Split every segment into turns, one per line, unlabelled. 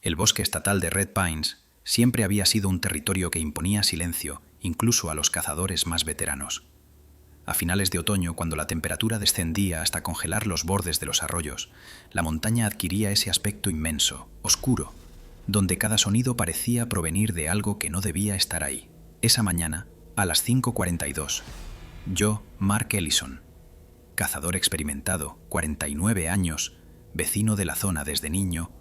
El bosque estatal de Red Pines siempre había sido un territorio que imponía silencio incluso a los cazadores más veteranos. A finales de otoño, cuando la temperatura descendía hasta congelar los bordes de los arroyos, la montaña adquiría ese aspecto inmenso, oscuro, donde cada sonido parecía provenir de algo que no debía estar ahí. Esa mañana, a las 5:42, yo, Mark Ellison, cazador experimentado, 49 años, vecino de la zona desde niño,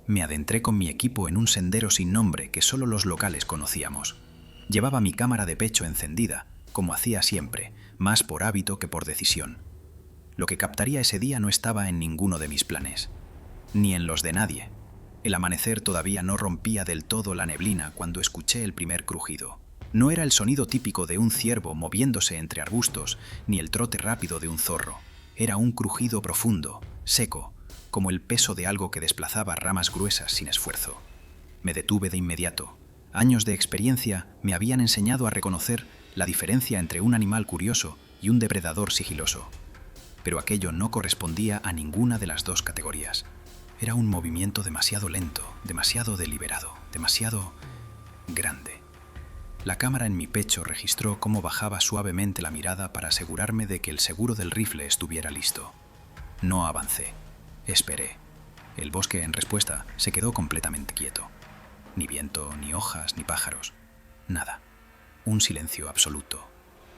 me adentré con mi equipo en un sendero sin nombre que solo los locales conocíamos. Llevaba mi cámara de pecho encendida, como hacía siempre, más por hábito que por decisión. Lo que captaría ese día no estaba en ninguno de mis planes, ni en los de nadie. El amanecer todavía no rompía del todo la neblina cuando escuché el primer crujido. No era el sonido típico de un ciervo moviéndose entre arbustos, ni el trote rápido de un zorro. Era un crujido profundo, seco, como el peso de algo que desplazaba ramas gruesas sin esfuerzo. Me detuve de inmediato. Años de experiencia me habían enseñado a reconocer la diferencia entre un animal curioso y un depredador sigiloso. Pero aquello no correspondía a ninguna de las dos categorías. Era un movimiento demasiado lento, demasiado deliberado, demasiado grande. La cámara en mi pecho registró cómo bajaba suavemente la mirada para asegurarme de que el seguro del rifle estuviera listo. No avancé. Esperé. El bosque, en respuesta, se quedó completamente quieto. Ni viento, ni hojas, ni pájaros. Nada. Un silencio absoluto,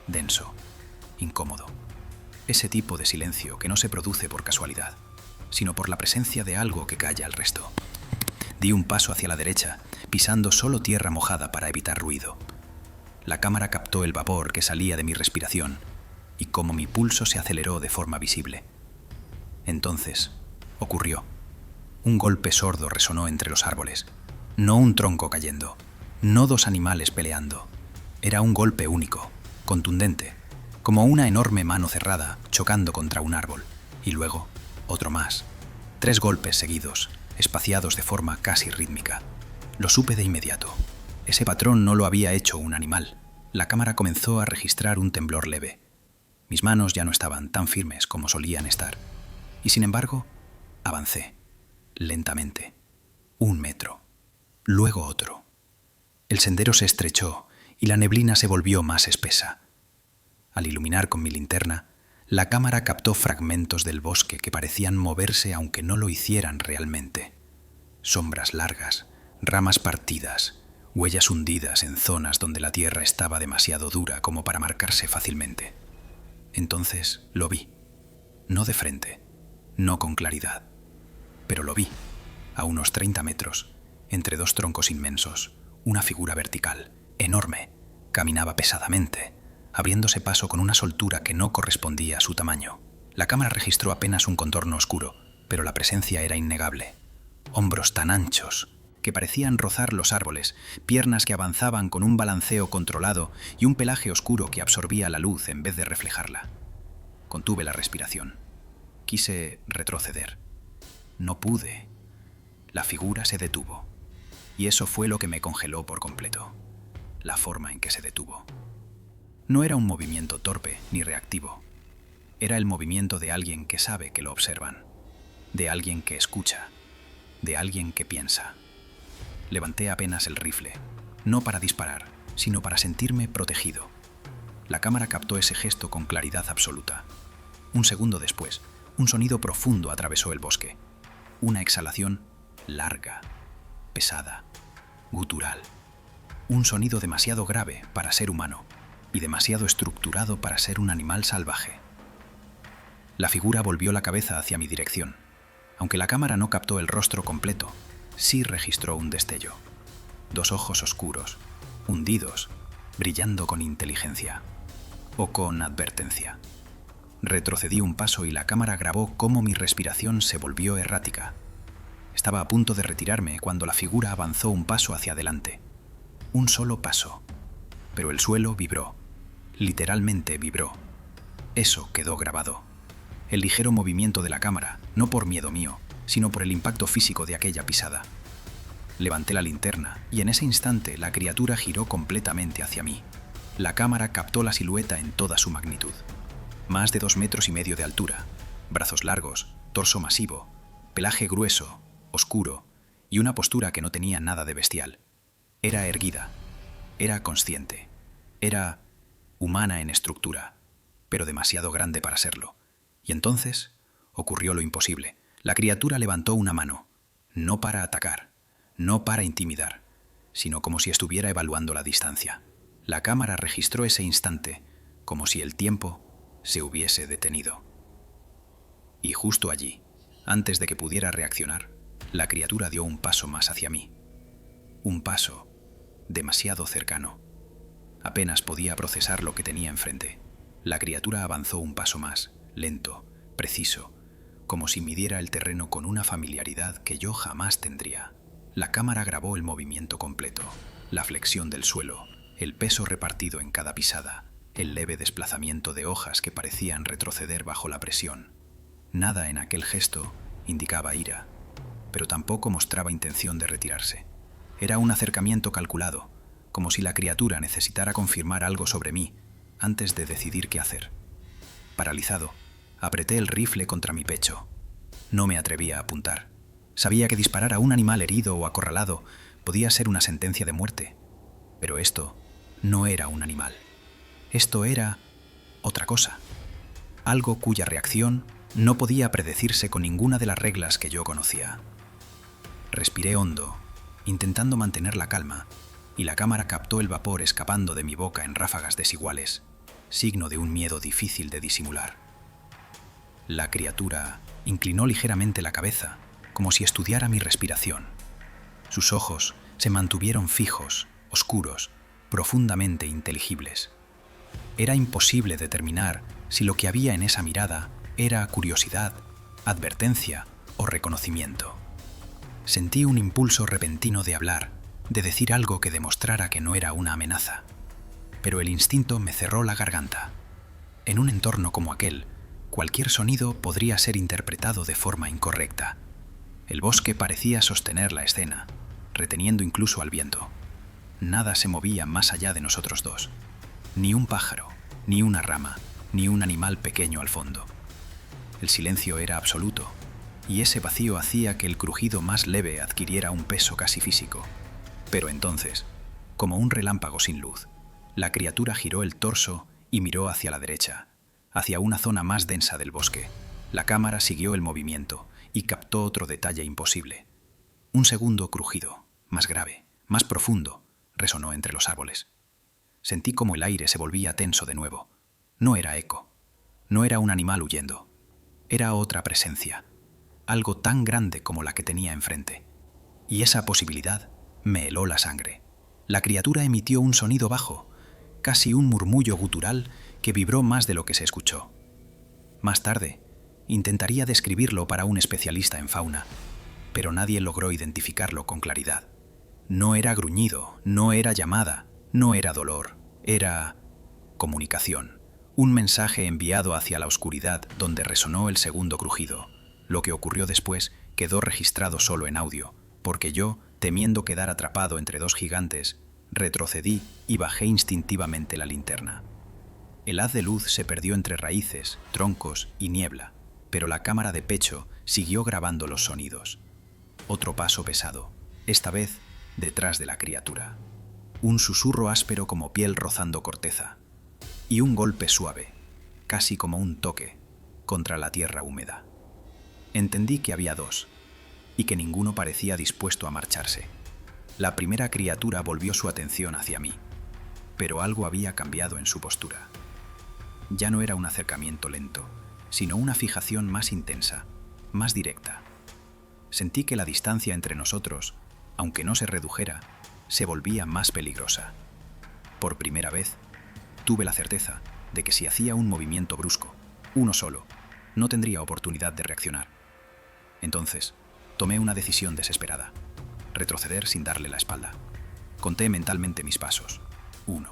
denso, incómodo. Ese tipo de silencio que no se produce por casualidad, sino por la presencia de algo que calla al resto. Di un paso hacia la derecha, pisando solo tierra mojada para evitar ruido. La cámara captó el vapor que salía de mi respiración y cómo mi pulso se aceleró de forma visible. Entonces, ocurrió. Un golpe sordo resonó entre los árboles. No un tronco cayendo, no dos animales peleando. Era un golpe único, contundente, como una enorme mano cerrada chocando contra un árbol. Y luego, otro más. 3 golpes seguidos, espaciados de forma casi rítmica. Lo supe de inmediato. Ese patrón no lo había hecho un animal. La cámara comenzó a registrar un temblor leve. Mis manos ya no estaban tan firmes como solían estar. Y sin embargo, avancé, lentamente. 1 metro, luego otro. El sendero se estrechó y la neblina se volvió más espesa. Al iluminar con mi linterna, la cámara captó fragmentos del bosque que parecían moverse aunque no lo hicieran realmente. Sombras largas, ramas partidas, huellas hundidas en zonas donde la tierra estaba demasiado dura como para marcarse fácilmente. Entonces lo vi. No de frente, no con claridad, pero lo vi, a unos 30 metros, entre 2 troncos inmensos, una figura vertical, enorme, caminaba pesadamente, abriéndose paso con una soltura que no correspondía a su tamaño. La cámara registró apenas un contorno oscuro, pero la presencia era innegable. Hombros tan anchos que parecían rozar los árboles, piernas que avanzaban con un balanceo controlado y un pelaje oscuro que absorbía la luz en vez de reflejarla. Contuve la respiración. Quise retroceder. No pude. La figura se detuvo. Y eso fue lo que me congeló por completo. La forma en que se detuvo. No era un movimiento torpe ni reactivo. Era el movimiento de alguien que sabe que lo observan, de alguien que escucha, de alguien que piensa. Levanté apenas el rifle, no para disparar, sino para sentirme protegido. La cámara captó ese gesto con claridad absoluta. Un segundo después, un sonido profundo atravesó el bosque. Una exhalación larga, pesada, gutural. Un sonido demasiado grave para ser humano y demasiado estructurado para ser un animal salvaje. La figura volvió la cabeza hacia mi dirección. Aunque la cámara no captó el rostro completo, sí registró un destello. 2 ojos oscuros, hundidos, brillando con inteligencia o con advertencia. Retrocedí un paso y la cámara grabó cómo mi respiración se volvió errática. Estaba a punto de retirarme cuando la figura avanzó un paso hacia adelante. Un solo paso. Pero el suelo vibró. Literalmente vibró. Eso quedó grabado. El ligero movimiento de la cámara, no por miedo mío, sino por el impacto físico de aquella pisada. Levanté la linterna y en ese instante la criatura giró completamente hacia mí. La cámara captó la silueta en toda su magnitud. Más de 2,5 metros de altura, brazos largos, torso masivo, pelaje grueso, oscuro y una postura que no tenía nada de bestial. Era erguida, era consciente, era humana en estructura, pero demasiado grande para serlo. Y entonces ocurrió lo imposible. La criatura levantó una mano, no para atacar, no para intimidar, sino como si estuviera evaluando la distancia. La cámara registró ese instante, como si el tiempo se hubiese detenido. Y justo allí, antes de que pudiera reaccionar, la criatura dio un paso más hacia mí. Un paso demasiado cercano. Apenas podía procesar lo que tenía enfrente. La criatura avanzó un paso más, lento, preciso, como si midiera el terreno con una familiaridad que yo jamás tendría. La cámara grabó el movimiento completo, la flexión del suelo, el peso repartido en cada pisada, el leve desplazamiento de hojas que parecían retroceder bajo la presión. Nada en aquel gesto indicaba ira, pero tampoco mostraba intención de retirarse. Era un acercamiento calculado, como si la criatura necesitara confirmar algo sobre mí antes de decidir qué hacer. Paralizado, apreté el rifle contra mi pecho. No me atrevía a apuntar. Sabía que disparar a un animal herido o acorralado podía ser una sentencia de muerte, pero esto no era un animal. Esto era otra cosa, algo cuya reacción no podía predecirse con ninguna de las reglas que yo conocía. Respiré hondo, intentando mantener la calma, y la cámara captó el vapor escapando de mi boca en ráfagas desiguales, signo de un miedo difícil de disimular. La criatura inclinó ligeramente la cabeza, como si estudiara mi respiración. Sus ojos se mantuvieron fijos, oscuros, profundamente inteligibles. Era imposible determinar si lo que había en esa mirada era curiosidad, advertencia o reconocimiento. Sentí un impulso repentino de hablar, de decir algo que demostrara que no era una amenaza. Pero el instinto me cerró la garganta. En un entorno como aquel, cualquier sonido podría ser interpretado de forma incorrecta. El bosque parecía sostener la escena, reteniendo incluso al viento. Nada se movía más allá de nosotros dos. Ni un pájaro, ni una rama, ni un animal pequeño al fondo. El silencio era absoluto, y ese vacío hacía que el crujido más leve adquiriera un peso casi físico. Pero entonces, como un relámpago sin luz, la criatura giró el torso y miró hacia la derecha, hacia una zona más densa del bosque. La cámara siguió el movimiento y captó otro detalle imposible. Un segundo crujido, más grave, más profundo, resonó entre los árboles. Sentí como el aire se volvía tenso de nuevo. No era eco, no era un animal huyendo. Era otra presencia, algo tan grande como la que tenía enfrente. Y esa posibilidad me heló la sangre. La criatura emitió un sonido bajo, casi un murmullo gutural que vibró más de lo que se escuchó. Más tarde, intentaría describirlo para un especialista en fauna, pero nadie logró identificarlo con claridad. No era gruñido, no era llamada, no era dolor, era comunicación. Un mensaje enviado hacia la oscuridad donde resonó el segundo crujido. Lo que ocurrió después quedó registrado solo en audio, porque yo, temiendo quedar atrapado entre dos gigantes, retrocedí y bajé instintivamente la linterna. El haz de luz se perdió entre raíces, troncos y niebla, pero la cámara de pecho siguió grabando los sonidos. Otro paso pesado, esta vez detrás de la criatura. Un susurro áspero como piel rozando corteza. Y un golpe suave, casi como un toque, contra la tierra húmeda. Entendí que había dos, y que ninguno parecía dispuesto a marcharse. La primera criatura volvió su atención hacia mí, pero algo había cambiado en su postura. Ya no era un acercamiento lento, sino una fijación más intensa, más directa. Sentí que la distancia entre nosotros, aunque no se redujera, se volvía más peligrosa. Por primera vez, tuve la certeza de que si hacía un movimiento brusco, uno solo, no tendría oportunidad de reaccionar. Entonces, tomé una decisión desesperada: retroceder sin darle la espalda. Conté mentalmente mis pasos. 1,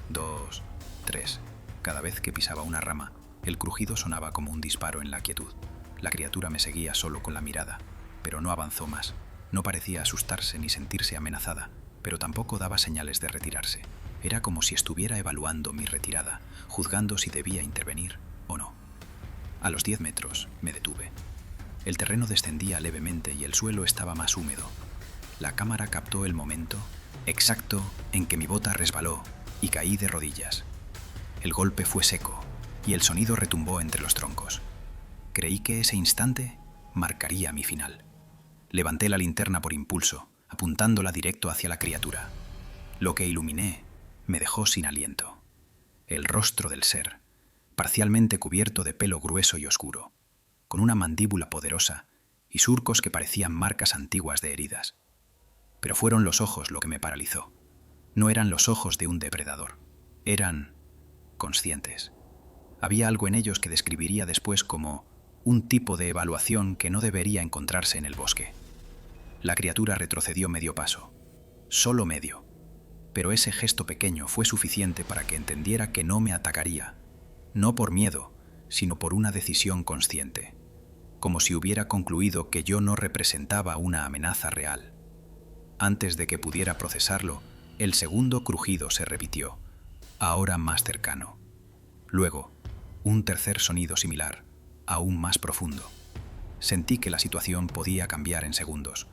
2, 3. Cada vez que pisaba una rama, el crujido sonaba como un disparo en la quietud. La criatura me seguía solo con la mirada, pero no avanzó más. No parecía asustarse ni sentirse amenazada, pero tampoco daba señales de retirarse. Era como si estuviera evaluando mi retirada, juzgando si debía intervenir o no. A los 10 metros me detuve. El terreno descendía levemente y el suelo estaba más húmedo, La cámara captó el momento exacto en que mi bota resbaló y caí de rodillas. El golpe fue seco y el sonido retumbó entre los troncos. Creí que ese instante marcaría mi final. Levanté la linterna por impulso, apuntándola directo hacia la criatura. Lo que iluminé me dejó sin aliento. El rostro del ser, parcialmente cubierto de pelo grueso y oscuro, con una mandíbula poderosa y surcos que parecían marcas antiguas de heridas. Pero fueron los ojos lo que me paralizó. No eran los ojos de un depredador. Eran conscientes. Había algo en ellos que describiría después como un tipo de evaluación que no debería encontrarse en el bosque. La criatura retrocedió medio paso. Solo medio. Pero ese gesto pequeño fue suficiente para que entendiera que no me atacaría. No por miedo, sino por una decisión consciente. Como si hubiera concluido que yo no representaba una amenaza real. Antes de que pudiera procesarlo, el segundo crujido se repitió, ahora más cercano. Luego, un tercer sonido similar, aún más profundo. Sentí que la situación podía cambiar en segundos.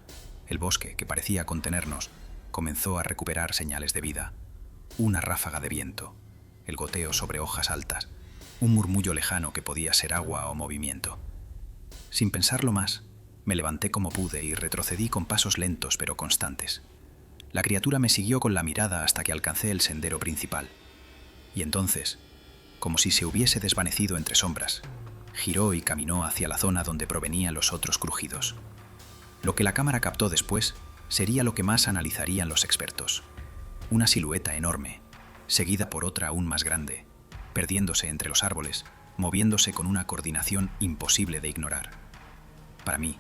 El bosque, que parecía contenernos, comenzó a recuperar señales de vida. Una ráfaga de viento, el goteo sobre hojas altas, un murmullo lejano que podía ser agua o movimiento. Sin pensarlo más, me levanté como pude y retrocedí con pasos lentos pero constantes. La criatura me siguió con la mirada hasta que alcancé el sendero principal. Y entonces, como si se hubiese desvanecido entre sombras, giró y caminó hacia la zona donde provenían los otros crujidos. Lo que la cámara captó después sería lo que más analizarían los expertos. Una silueta enorme, seguida por otra aún más grande, perdiéndose entre los árboles, moviéndose con una coordinación imposible de ignorar. Para mí,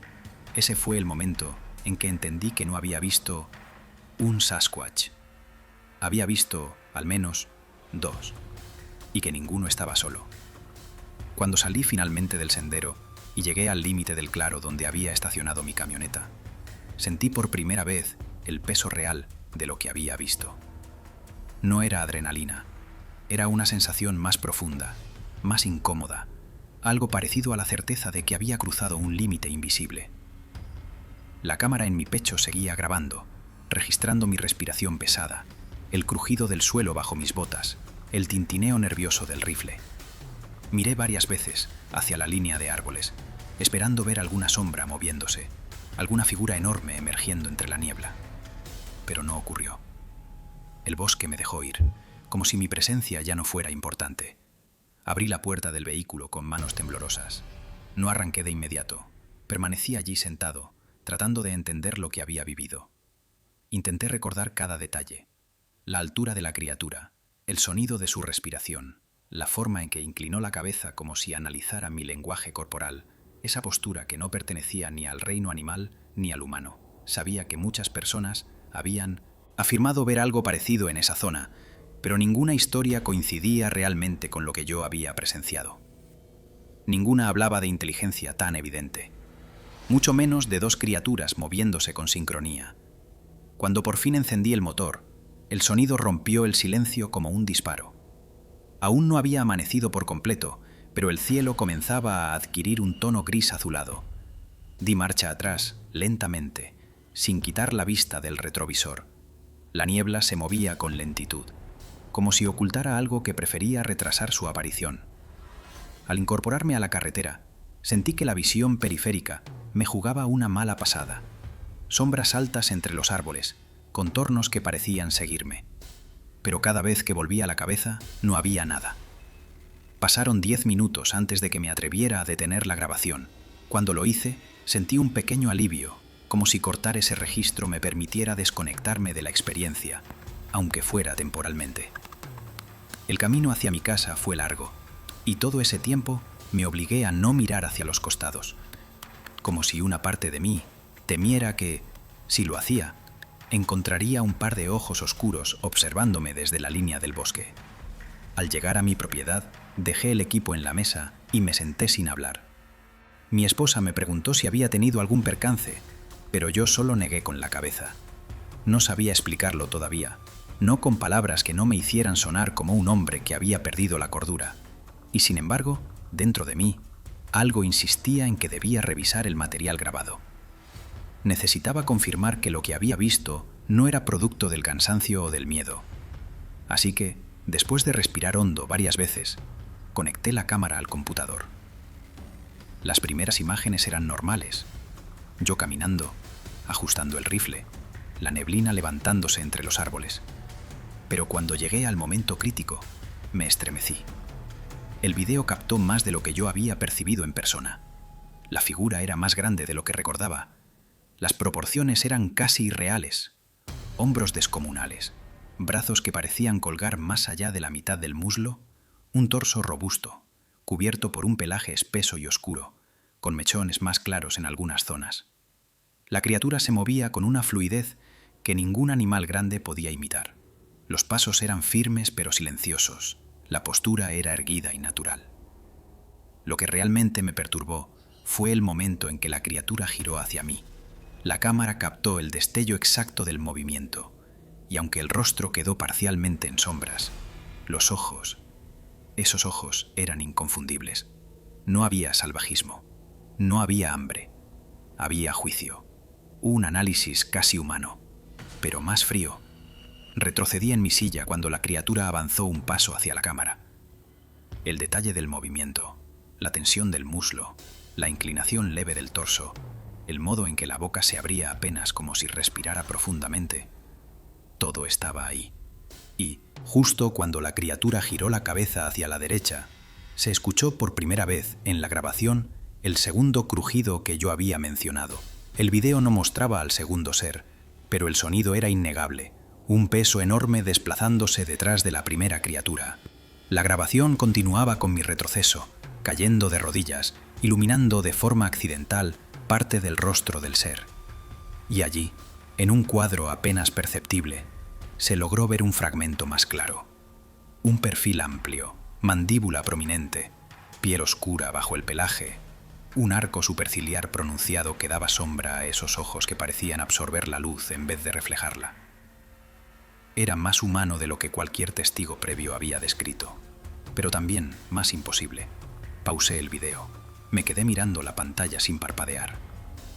ese fue el momento en que entendí que no había visto un Sasquatch. Había visto, al menos, 2, y que ninguno estaba solo. Cuando salí finalmente del sendero y llegué al límite del claro donde había estacionado mi camioneta, sentí por primera vez el peso real de lo que había visto. No era adrenalina, era una sensación más profunda, más incómoda, algo parecido a la certeza de que había cruzado un límite invisible. La cámara en mi pecho seguía grabando, registrando mi respiración pesada, el crujido del suelo bajo mis botas, el tintineo nervioso del rifle. Miré varias veces hacia la línea de árboles, esperando ver alguna sombra moviéndose, alguna figura enorme emergiendo entre la niebla. Pero no ocurrió. El bosque me dejó ir, como si mi presencia ya no fuera importante. Abrí la puerta del vehículo con manos temblorosas. No arranqué de inmediato. Permanecí allí sentado, tratando de entender lo que había vivido. Intenté recordar cada detalle. La altura de la criatura, el sonido de su respiración, la forma en que inclinó la cabeza como si analizara mi lenguaje corporal, esa postura que no pertenecía ni al reino animal ni al humano. Sabía que muchas personas habían afirmado ver algo parecido en esa zona, pero ninguna historia coincidía realmente con lo que yo había presenciado. Ninguna hablaba de inteligencia tan evidente, mucho menos de dos criaturas moviéndose con sincronía. Cuando por fin encendí el motor, el sonido rompió el silencio como un disparo. Aún no había amanecido por completo, pero el cielo comenzaba a adquirir un tono gris azulado. Di marcha atrás, lentamente, sin quitar la vista del retrovisor. La niebla se movía con lentitud, como si ocultara algo que prefería retrasar su aparición. Al incorporarme a la carretera, sentí que la visión periférica me jugaba una mala pasada. Sombras altas entre los árboles, contornos que parecían seguirme. Pero cada vez que volvía la cabeza, no había nada. Pasaron 10 minutos antes de que me atreviera a detener la grabación. Cuando lo hice, sentí un pequeño alivio, como si cortar ese registro me permitiera desconectarme de la experiencia, aunque fuera temporalmente. El camino hacia mi casa fue largo, y todo ese tiempo me obligué a no mirar hacia los costados, como si una parte de mí temiera que, si lo hacía, encontraría un par de ojos oscuros observándome desde la línea del bosque. Al llegar a mi propiedad, dejé el equipo en la mesa y me senté sin hablar. Mi esposa me preguntó si había tenido algún percance, pero yo solo negué con la cabeza. No sabía explicarlo todavía, no con palabras que no me hicieran sonar como un hombre que había perdido la cordura. Y sin embargo, dentro de mí, algo insistía en que debía revisar el material grabado. Necesitaba confirmar que lo que había visto no era producto del cansancio o del miedo. Así que, después de respirar hondo varias veces, conecté la cámara al computador. Las primeras imágenes eran normales. Yo caminando, ajustando el rifle, la neblina levantándose entre los árboles. Pero cuando llegué al momento crítico, me estremecí. El video captó más de lo que yo había percibido en persona. La figura era más grande de lo que recordaba. Las proporciones eran casi irreales. Hombros descomunales, brazos que parecían colgar más allá de la mitad del muslo, un torso robusto, cubierto por un pelaje espeso y oscuro, con mechones más claros en algunas zonas. La criatura se movía con una fluidez que ningún animal grande podía imitar. Los pasos eran firmes pero silenciosos. La postura era erguida y natural. Lo que realmente me perturbó fue el momento en que la criatura giró hacia mí. La cámara captó el destello exacto del movimiento, y aunque el rostro quedó parcialmente en sombras, los ojos, esos ojos eran inconfundibles. No había salvajismo, no había hambre, había juicio, un análisis casi humano, pero más frío. Retrocedí en mi silla cuando la criatura avanzó un paso hacia la cámara. El detalle del movimiento, la tensión del muslo, la inclinación leve del torso, el modo en que la boca se abría apenas como si respirara profundamente, todo estaba ahí. Y, justo cuando la criatura giró la cabeza hacia la derecha, se escuchó por primera vez en la grabación el segundo crujido que yo había mencionado. El video no mostraba al segundo ser, pero el sonido era innegable. Un peso enorme desplazándose detrás de la primera criatura. La grabación continuaba con mi retroceso, cayendo de rodillas, iluminando de forma accidental parte del rostro del ser. Y allí, en un cuadro apenas perceptible, se logró ver un fragmento más claro. Un perfil amplio, mandíbula prominente, piel oscura bajo el pelaje, un arco superciliar pronunciado que daba sombra a esos ojos que parecían absorber la luz en vez de reflejarla. Era más humano de lo que cualquier testigo previo había descrito, pero también más imposible. Pausé el video. Me quedé mirando la pantalla sin parpadear.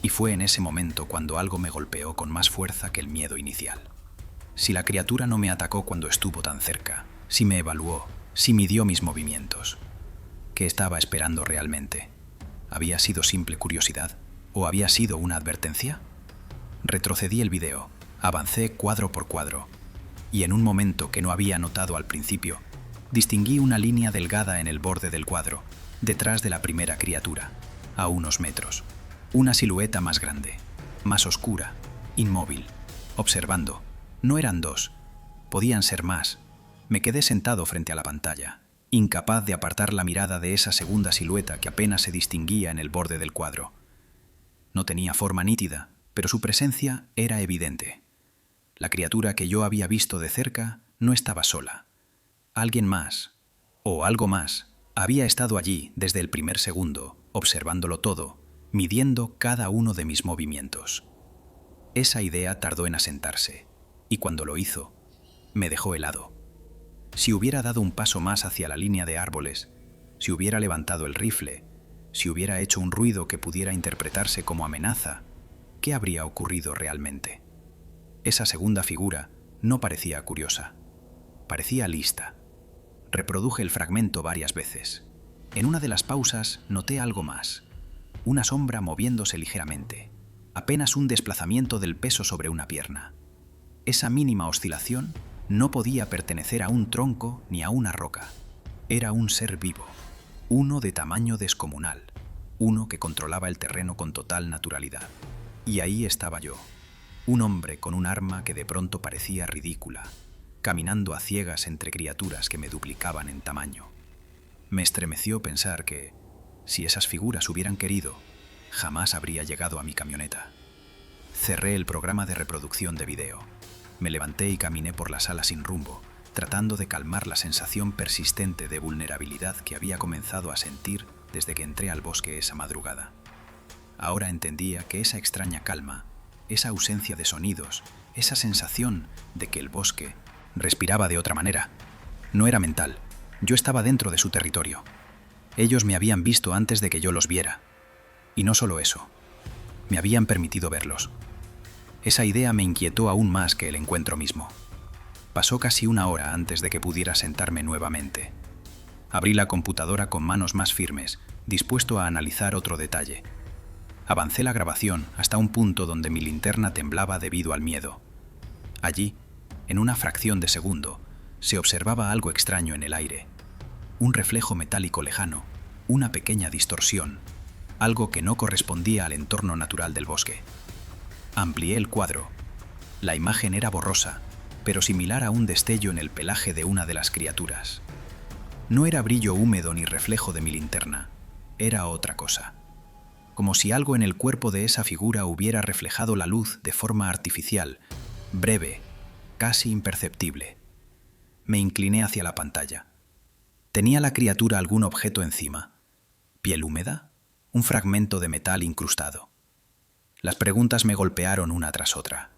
Y fue en ese momento cuando algo me golpeó con más fuerza que el miedo inicial. Si la criatura no me atacó cuando estuvo tan cerca, si me evaluó, si midió mis movimientos, ¿qué estaba esperando realmente? ¿Había sido simple curiosidad? ¿O había sido una advertencia? Retrocedí el video, avancé cuadro por cuadro, y en un momento que no había notado al principio, distinguí una línea delgada en el borde del cuadro, detrás de la primera criatura, a unos metros. Una silueta más grande, más oscura, inmóvil, observando. No eran dos, podían ser más. Me quedé sentado frente a la pantalla, incapaz de apartar la mirada de esa segunda silueta que apenas se distinguía en el borde del cuadro. No tenía forma nítida, pero su presencia era evidente. La criatura que yo había visto de cerca no estaba sola. Alguien más, o algo más, había estado allí desde el primer segundo, observándolo todo, midiendo cada uno de mis movimientos. Esa idea tardó en asentarse, y cuando lo hizo, me dejó helado. Si hubiera dado un paso más hacia la línea de árboles, si hubiera levantado el rifle, si hubiera hecho un ruido que pudiera interpretarse como amenaza, ¿qué habría ocurrido realmente? Esa segunda figura no parecía curiosa, parecía lista. Reproduje el fragmento varias veces. En una de las pausas noté algo más, una sombra moviéndose ligeramente, apenas un desplazamiento del peso sobre una pierna. Esa mínima oscilación no podía pertenecer a un tronco ni a una roca. Era un ser vivo, uno de tamaño descomunal, uno que controlaba el terreno con total naturalidad. Y ahí estaba yo, un hombre con un arma que de pronto parecía ridícula, caminando a ciegas entre criaturas que me duplicaban en tamaño. Me estremeció pensar que, si esas figuras hubieran querido, jamás habría llegado a mi camioneta. Cerré el programa de reproducción de video. Me levanté y caminé por la sala sin rumbo, tratando de calmar la sensación persistente de vulnerabilidad que había comenzado a sentir desde que entré al bosque esa madrugada. Ahora entendía que esa extraña calma, esa ausencia de sonidos, esa sensación de que el bosque respiraba de otra manera, no era mental. Yo estaba dentro de su territorio. Ellos me habían visto antes de que yo los viera. Y no solo eso. Me habían permitido verlos. Esa idea me inquietó aún más que el encuentro mismo. Pasó casi una hora antes de que pudiera sentarme nuevamente. Abrí la computadora con manos más firmes, dispuesto a analizar otro detalle. Avancé la grabación hasta un punto donde mi linterna temblaba debido al miedo. Allí, en una fracción de segundo, se observaba algo extraño en el aire. Un reflejo metálico lejano, una pequeña distorsión, algo que no correspondía al entorno natural del bosque. Amplié el cuadro. La imagen era borrosa, pero similar a un destello en el pelaje de una de las criaturas. No era brillo húmedo ni reflejo de mi linterna, era otra cosa. Como si algo en el cuerpo de esa figura hubiera reflejado la luz de forma artificial, breve, casi imperceptible. Me incliné hacia la pantalla. ¿Tenía la criatura algún objeto encima? ¿Piel húmeda? ¿Un fragmento de metal incrustado? Las preguntas me golpearon una tras otra.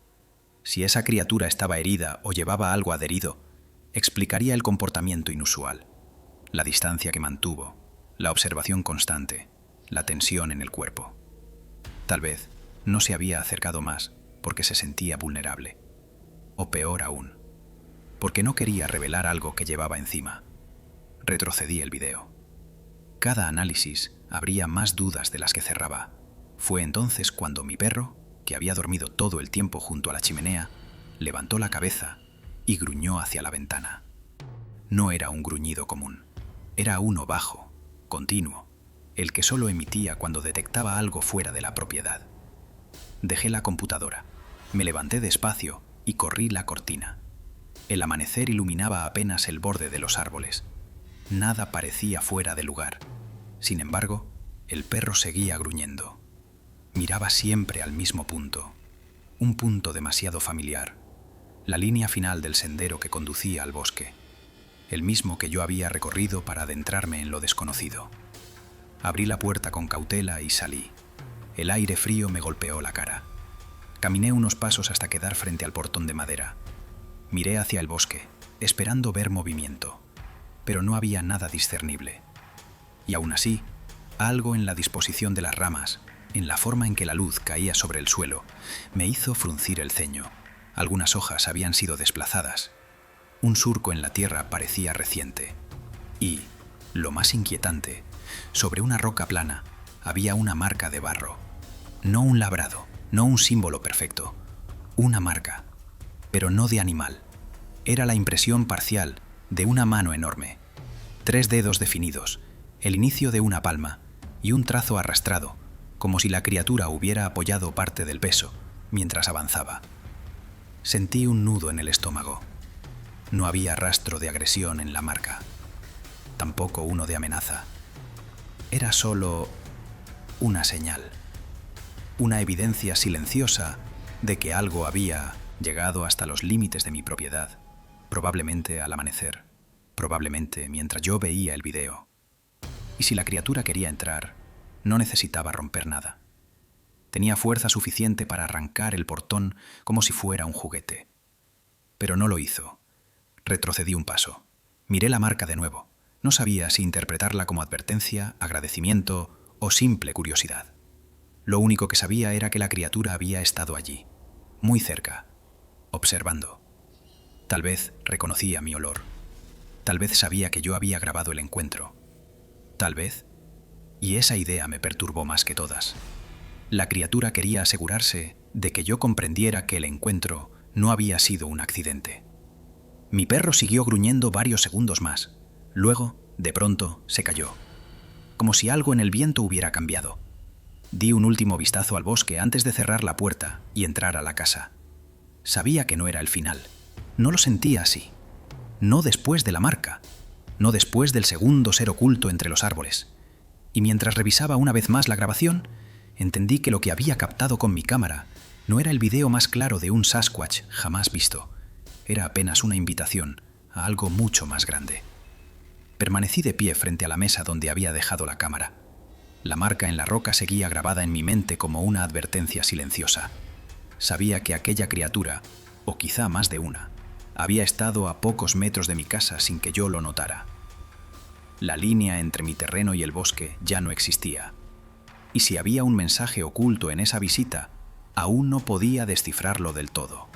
Si esa criatura estaba herida o llevaba algo adherido, explicaría el comportamiento inusual, la distancia que mantuvo, la observación constante, la tensión en el cuerpo. Tal vez no se había acercado más porque se sentía vulnerable. O peor aún, porque no quería revelar algo que llevaba encima. Retrocedí el video. Cada análisis abría más dudas de las que cerraba. Fue entonces cuando mi perro, que había dormido todo el tiempo junto a la chimenea, levantó la cabeza y gruñó hacia la ventana. No era un gruñido común, era uno bajo, continuo, el que solo emitía cuando detectaba algo fuera de la propiedad. Dejé la computadora, me levanté despacio y corrí la cortina. El amanecer iluminaba apenas el borde de los árboles. Nada parecía fuera de lugar. Sin embargo, el perro seguía gruñendo. Miraba siempre al mismo punto, un punto demasiado familiar, la línea final del sendero que conducía al bosque, el mismo que yo había recorrido para adentrarme en lo desconocido. Abrí la puerta con cautela y salí. El aire frío me golpeó la cara. Caminé unos pasos hasta quedar frente al portón de madera. Miré hacia el bosque, esperando ver movimiento, pero no había nada discernible. Y aún así, algo en la disposición de las ramas, en la forma en que la luz caía sobre el suelo, me hizo fruncir el ceño. Algunas hojas habían sido desplazadas. Un surco en la tierra parecía reciente. Y, lo más inquietante, sobre una roca plana había una marca de barro. No un labrado, no un símbolo perfecto. Una marca, pero no de animal. Era la impresión parcial de una mano enorme. 3 dedos definidos, el inicio de una palma y un trazo arrastrado, como si la criatura hubiera apoyado parte del peso mientras avanzaba. Sentí un nudo en el estómago. No había rastro de agresión en la marca, tampoco uno de amenaza. Era solo una señal, una evidencia silenciosa de que algo había llegado hasta los límites de mi propiedad, probablemente al amanecer, probablemente mientras yo veía el video. Y si la criatura quería entrar, no necesitaba romper nada. Tenía fuerza suficiente para arrancar el portón como si fuera un juguete. Pero no lo hizo. Retrocedí un paso. Miré la marca de nuevo. No sabía si interpretarla como advertencia, agradecimiento o simple curiosidad. Lo único que sabía era que la criatura había estado allí, muy cerca, observando. Tal vez reconocía mi olor. Tal vez sabía que yo había grabado el encuentro. Tal vez, y esa idea me perturbó más que todas, la criatura quería asegurarse de que yo comprendiera que el encuentro no había sido un accidente. Mi perro siguió gruñendo varios segundos más. Luego, de pronto, se calló, como si algo en el viento hubiera cambiado. Di un último vistazo al bosque antes de cerrar la puerta y entrar a la casa. Sabía que no era el final. No lo sentía así. No después de la marca. No después del segundo ser oculto entre los árboles. Y mientras revisaba una vez más la grabación, entendí que lo que había captado con mi cámara no era el video más claro de un Sasquatch jamás visto. Era apenas una invitación a algo mucho más grande. Permanecí de pie frente a la mesa donde había dejado la cámara. La marca en la roca seguía grabada en mi mente como una advertencia silenciosa. Sabía que aquella criatura, o quizá más de una, había estado a pocos metros de mi casa sin que yo lo notara. La línea entre mi terreno y el bosque ya no existía. Y si había un mensaje oculto en esa visita, aún no podía descifrarlo del todo.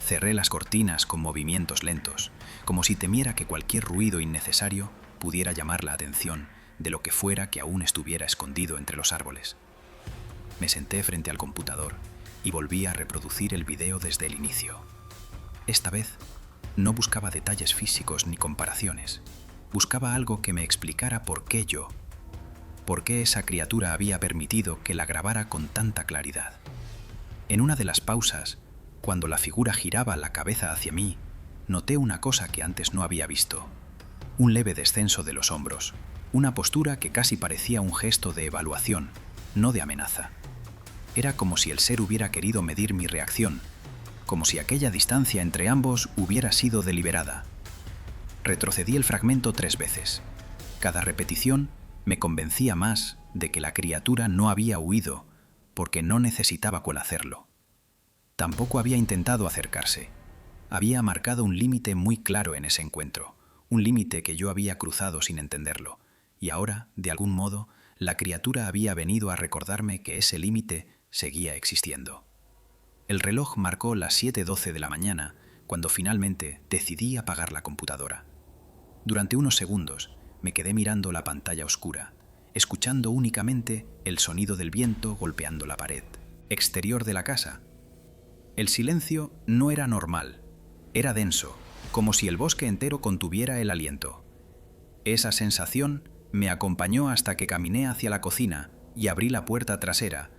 Cerré las cortinas con movimientos lentos, como si temiera que cualquier ruido innecesario pudiera llamar la atención de lo que fuera que aún estuviera escondido entre los árboles. Me senté frente al computador y volví a reproducir el video desde el inicio. Esta vez no buscaba detalles físicos ni comparaciones. Buscaba algo que me explicara por qué esa criatura había permitido que la grabara con tanta claridad. En una de las pausas, cuando la figura giraba la cabeza hacia mí, noté una cosa que antes no había visto. Un leve descenso de los hombros, una postura que casi parecía un gesto de evaluación, no de amenaza. Era como si el ser hubiera querido medir mi reacción, como si aquella distancia entre ambos hubiera sido deliberada. Retrocedí el fragmento 3 veces. Cada repetición me convencía más de que la criatura no había huido, porque no necesitaba cuál hacerlo. Tampoco había intentado acercarse. Había marcado un límite muy claro en ese encuentro, un límite que yo había cruzado sin entenderlo, y ahora, de algún modo, la criatura había venido a recordarme que ese límite seguía existiendo. El reloj marcó las 7:12 de la mañana cuando finalmente decidí apagar la computadora. Durante unos segundos me quedé mirando la pantalla oscura, escuchando únicamente el sonido del viento golpeando la pared exterior de la casa. El silencio no era normal, era denso, como si el bosque entero contuviera el aliento. Esa sensación me acompañó hasta que caminé hacia la cocina y abrí la puerta trasera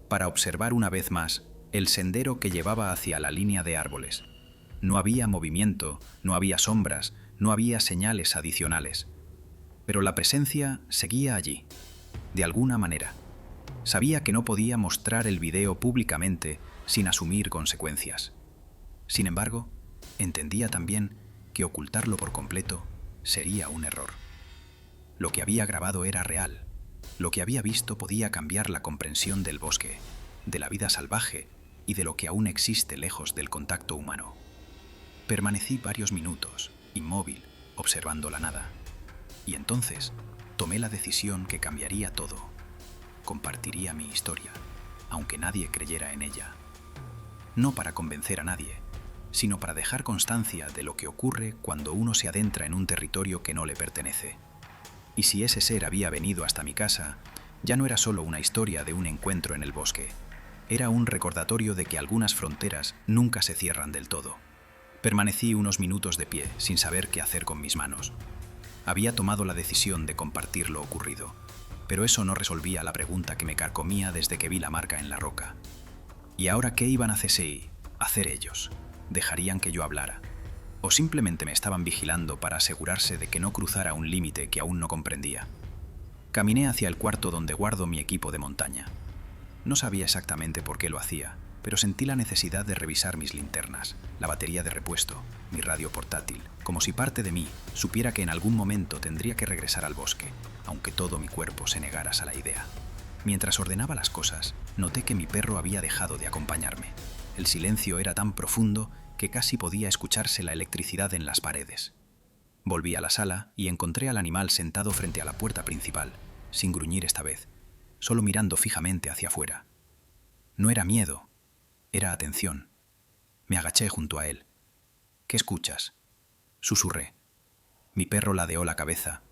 para observar una vez más el sendero que llevaba hacia la línea de árboles. No había movimiento, no había sombras, no había señales adicionales. Pero la presencia seguía allí, de alguna manera. Sabía que no podía mostrar el video públicamente sin asumir consecuencias. Sin embargo, entendía también que ocultarlo por completo sería un error. Lo que había grabado era real. Lo que había visto podía cambiar la comprensión del bosque, de la vida salvaje y de lo que aún existe lejos del contacto humano. Permanecí varios minutos, inmóvil, observando la nada. Y entonces tomé la decisión que cambiaría todo. Compartiría mi historia, aunque nadie creyera en ella. No para convencer a nadie, sino para dejar constancia de lo que ocurre cuando uno se adentra en un territorio que no le pertenece. Y si ese ser había venido hasta mi casa, ya no era solo una historia de un encuentro en el bosque. Era un recordatorio de que algunas fronteras nunca se cierran del todo. Permanecí unos minutos de pie, sin saber qué hacer con mis manos. Había tomado la decisión de compartir lo ocurrido, pero eso no resolvía la pregunta que me carcomía desde que vi la marca en la roca. ¿Y ahora qué iban a hacer ellos? ¿Dejarían que yo hablara? ¿O simplemente me estaban vigilando para asegurarse de que no cruzara un límite que aún no comprendía? Caminé hacia el cuarto donde guardo mi equipo de montaña. No sabía exactamente por qué lo hacía, pero sentí la necesidad de revisar mis linternas, la batería de repuesto, mi radio portátil, como si parte de mí supiera que en algún momento tendría que regresar al bosque, aunque todo mi cuerpo se negara a la idea. Mientras ordenaba las cosas, noté que mi perro había dejado de acompañarme. El silencio era tan profundo que casi podía escucharse la electricidad en las paredes. Volví a la sala y encontré al animal sentado frente a la puerta principal, sin gruñir esta vez, solo mirando fijamente hacia afuera. No era miedo, era atención. Me agaché junto a él. ¿Qué escuchas?, susurré. Mi perro ladeó la cabeza,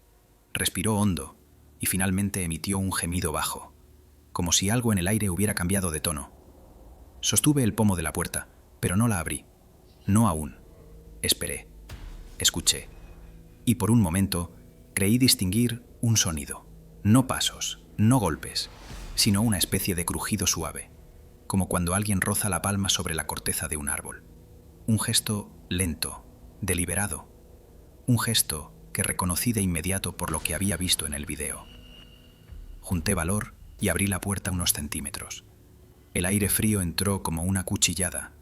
respiró hondo y finalmente emitió un gemido bajo, como si algo en el aire hubiera cambiado de tono. Sostuve el pomo de la puerta, pero no la abrí. No aún. Esperé. Escuché. Y por un momento creí distinguir un sonido. No pasos, no golpes, sino una especie de crujido suave, como cuando alguien roza la palma sobre la corteza de un árbol. Un gesto lento, deliberado. Un gesto que reconocí de inmediato por lo que había visto en el video. Junté valor y abrí la puerta unos centímetros. El aire frío entró como una cuchillada,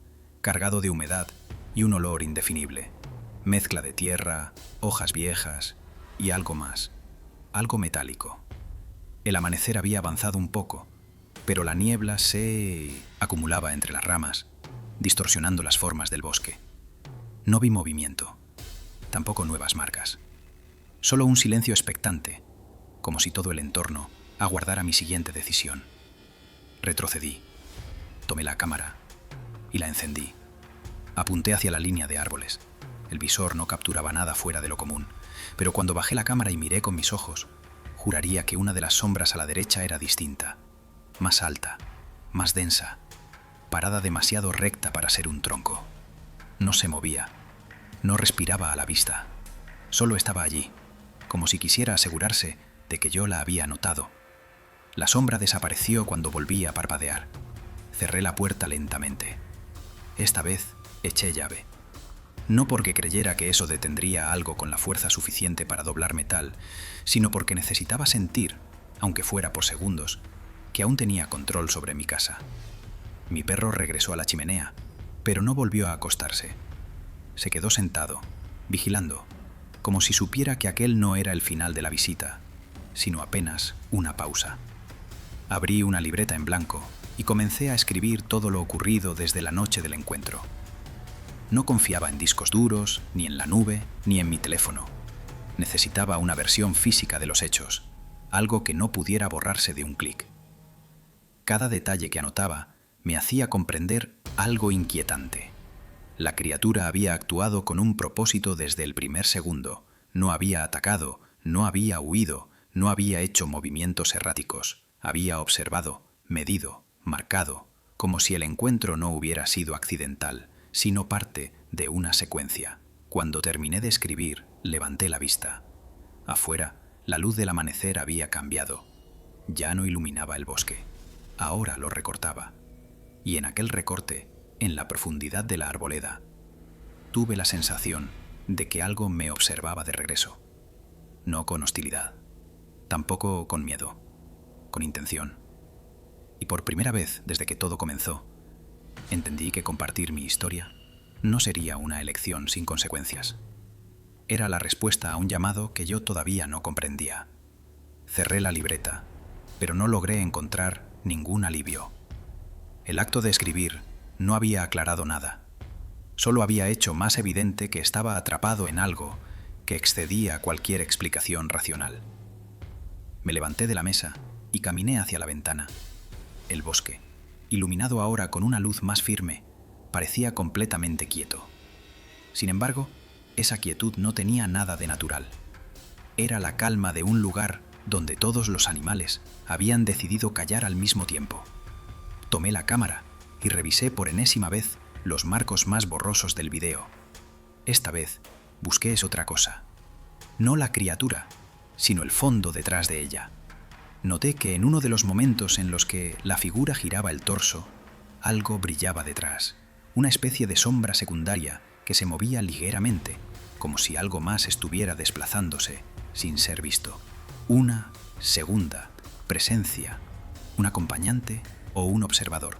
cargado de humedad y un olor indefinible. Mezcla de tierra, hojas viejas y algo más, algo metálico. El amanecer había avanzado un poco, pero la niebla se acumulaba entre las ramas, distorsionando las formas del bosque. No vi movimiento, tampoco nuevas marcas. Solo un silencio expectante, como si todo el entorno aguardar a mi siguiente decisión. Retrocedí, tomé la cámara y la encendí. Apunté hacia la línea de árboles. El visor no capturaba nada fuera de lo común, pero cuando bajé la cámara y miré con mis ojos, juraría que una de las sombras a la derecha era distinta, más alta, más densa, parada demasiado recta para ser un tronco. No se movía, no respiraba a la vista, solo estaba allí, como si quisiera asegurarse de que yo la había notado. La sombra desapareció cuando volví a parpadear. Cerré la puerta lentamente. Esta vez eché llave. No porque creyera que eso detendría algo con la fuerza suficiente para doblar metal, sino porque necesitaba sentir, aunque fuera por segundos, que aún tenía control sobre mi casa. Mi perro regresó a la chimenea, pero no volvió a acostarse. Se quedó sentado, vigilando, como si supiera que aquel no era el final de la visita, sino apenas una pausa. Abrí una libreta en blanco y comencé a escribir todo lo ocurrido desde la noche del encuentro. No confiaba en discos duros, ni en la nube, ni en mi teléfono. Necesitaba una versión física de los hechos, algo que no pudiera borrarse de un clic. Cada detalle que anotaba me hacía comprender algo inquietante. La criatura había actuado con un propósito desde el primer segundo. No había atacado, no había huido, no había hecho movimientos erráticos. Había observado, medido, marcado, como si el encuentro no hubiera sido accidental, sino parte de una secuencia. Cuando terminé de escribir, levanté la vista. Afuera, la luz del amanecer había cambiado. Ya no iluminaba el bosque. Ahora lo recortaba. Y en aquel recorte, en la profundidad de la arboleda, tuve la sensación de que algo me observaba de regreso. No con hostilidad, tampoco con miedo, con intención. Y por primera vez desde que todo comenzó, entendí que compartir mi historia no sería una elección sin consecuencias. Era la respuesta a un llamado que yo todavía no comprendía. Cerré la libreta, pero no logré encontrar ningún alivio. El acto de escribir no había aclarado nada. Solo había hecho más evidente que estaba atrapado en algo que excedía cualquier explicación racional. Me levanté de la mesa y caminé hacia la ventana. El bosque, iluminado ahora con una luz más firme, parecía completamente quieto. Sin embargo, esa quietud no tenía nada de natural. Era la calma de un lugar donde todos los animales habían decidido callar al mismo tiempo. Tomé la cámara y revisé por enésima vez los marcos más borrosos del video. Esta vez busqué otra cosa. No la criatura, sino el fondo detrás de ella. Noté que en uno de los momentos en los que la figura giraba el torso, algo brillaba detrás, una especie de sombra secundaria que se movía ligeramente, como si algo más estuviera desplazándose sin ser visto. Una segunda presencia, un acompañante o un observador.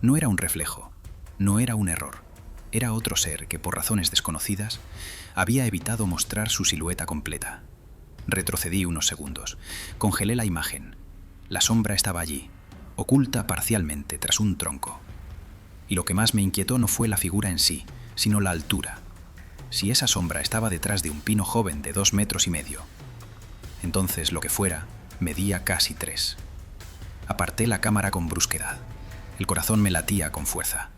No era un reflejo, no era un error, era otro ser que por razones desconocidas había evitado mostrar su silueta completa. Retrocedí unos segundos, congelé la imagen. La sombra estaba allí, oculta parcialmente tras un tronco. Y lo que más me inquietó no fue la figura en sí, sino la altura. Si esa sombra estaba detrás de un pino joven de 2,5 metros, entonces lo que fuera medía casi 3. Aparté la cámara con brusquedad. El corazón me latía con fuerza.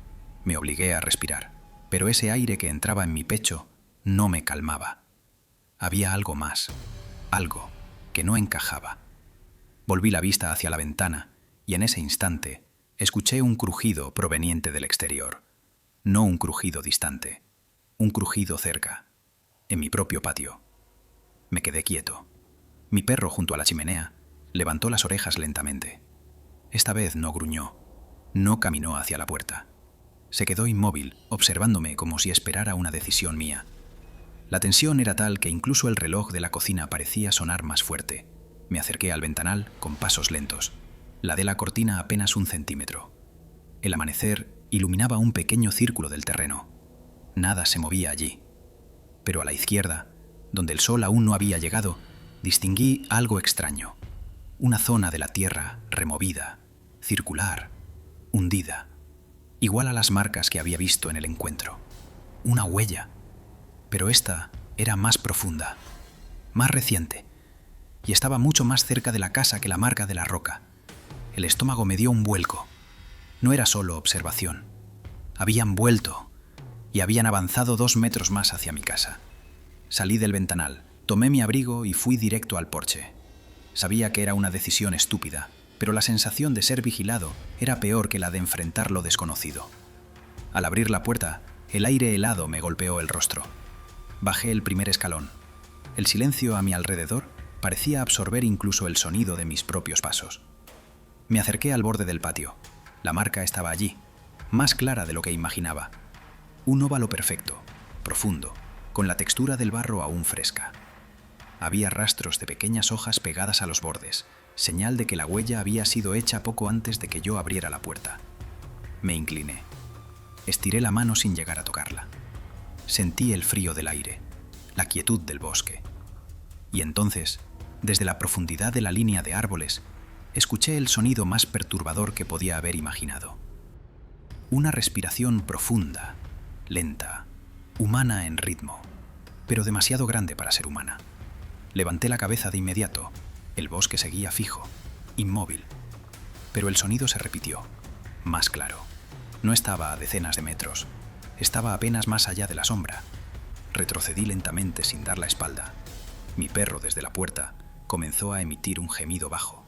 Me obligué a respirar, pero ese aire que entraba en mi pecho no me calmaba. Había algo más, algo que no encajaba. Volví la vista hacia la ventana y en ese instante escuché un crujido proveniente del exterior. No un crujido distante, un crujido cerca, en mi propio patio. Me quedé quieto. Mi perro junto a la chimenea levantó las orejas lentamente. Esta vez no gruñó, no caminó hacia la puerta. Se quedó inmóvil, observándome como si esperara una decisión mía. La tensión era tal que incluso el reloj de la cocina parecía sonar más fuerte. Me acerqué al ventanal con pasos lentos. Ladé la cortina apenas 1 centímetro. El amanecer iluminaba un pequeño círculo del terreno. Nada se movía allí. Pero a la izquierda, donde el sol aún no había llegado, distinguí algo extraño. Una zona de la tierra removida, circular, hundida, igual a las marcas que había visto en el encuentro. Una huella, pero esta era más profunda, más reciente. y estaba mucho más cerca de la casa que la marca de la roca. El estómago me dio un vuelco. No era solo observación. Habían vuelto y habían avanzado 2 metros más hacia mi casa. Salí del ventanal, tomé mi abrigo y fui directo al porche. Sabía que era una decisión estúpida, pero la sensación de ser vigilado era peor que la de enfrentar lo desconocido. Al abrir la puerta, el aire helado me golpeó el rostro. Bajé el primer escalón. El silencio a mi alrededor parecía absorber incluso el sonido de mis propios pasos. Me acerqué al borde del patio. La marca estaba allí, más clara de lo que imaginaba. Un óvalo perfecto, profundo, con la textura del barro aún fresca. Había rastros de pequeñas hojas pegadas a los bordes, señal de que la huella había sido hecha poco antes de que yo abriera la puerta. Me incliné. Estiré la mano sin llegar a tocarla. Sentí el frío del aire, la quietud del bosque. Y entonces, desde la profundidad de la línea de árboles, escuché el sonido más perturbador que podía haber imaginado. Una respiración profunda, lenta, humana en ritmo, pero demasiado grande para ser humana. Levanté la cabeza de inmediato. El bosque seguía fijo, inmóvil. Pero el sonido se repitió, más claro. No estaba a decenas de metros. Estaba apenas más allá de la sombra. Retrocedí lentamente sin dar la espalda. Mi perro, desde la puerta, comenzó a emitir un gemido bajo.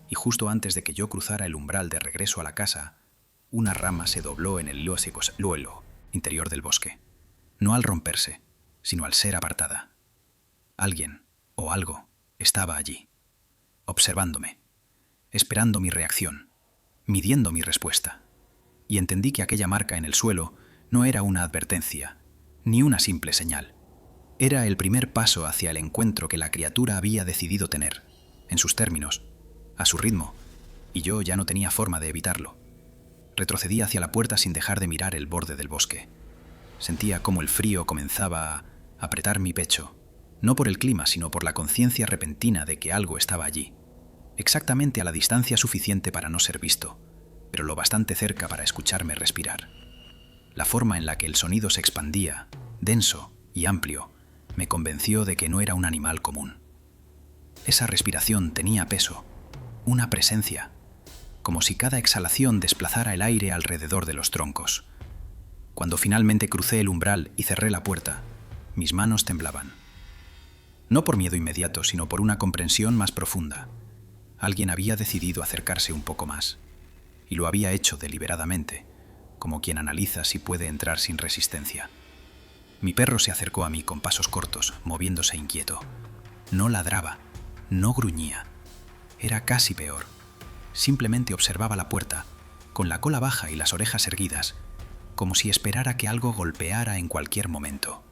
Y justo antes de que yo cruzara el umbral de regreso a la casa, una rama se dobló en el suelo interior del bosque. No al romperse, sino al ser apartada. Alguien, o algo, estaba allí, observándome, esperando mi reacción, midiendo mi respuesta. Y entendí que aquella marca en el suelo no era una advertencia, ni una simple señal. Era el primer paso hacia el encuentro que la criatura había decidido tener, en sus términos, a su ritmo, y yo ya no tenía forma de evitarlo. Retrocedí hacia la puerta sin dejar de mirar el borde del bosque. Sentía cómo el frío comenzaba a apretar mi pecho, no por el clima, sino por la conciencia repentina de que algo estaba allí, exactamente a la distancia suficiente para no ser visto, pero lo bastante cerca para escucharme respirar. La forma en la que el sonido se expandía, denso y amplio, me convenció de que no era un animal común. Esa respiración tenía peso, una presencia, como si cada exhalación desplazara el aire alrededor de los troncos. Cuando finalmente crucé el umbral y cerré la puerta, mis manos temblaban. No por miedo inmediato, sino por una comprensión más profunda. Alguien había decidido acercarse un poco más, y lo había hecho deliberadamente, como quien analiza si puede entrar sin resistencia. Mi perro se acercó a mí con pasos cortos, moviéndose inquieto. No ladraba, no gruñía. Era casi peor. Simplemente observaba la puerta, con la cola baja y las orejas erguidas, como si esperara que algo golpeara en cualquier momento.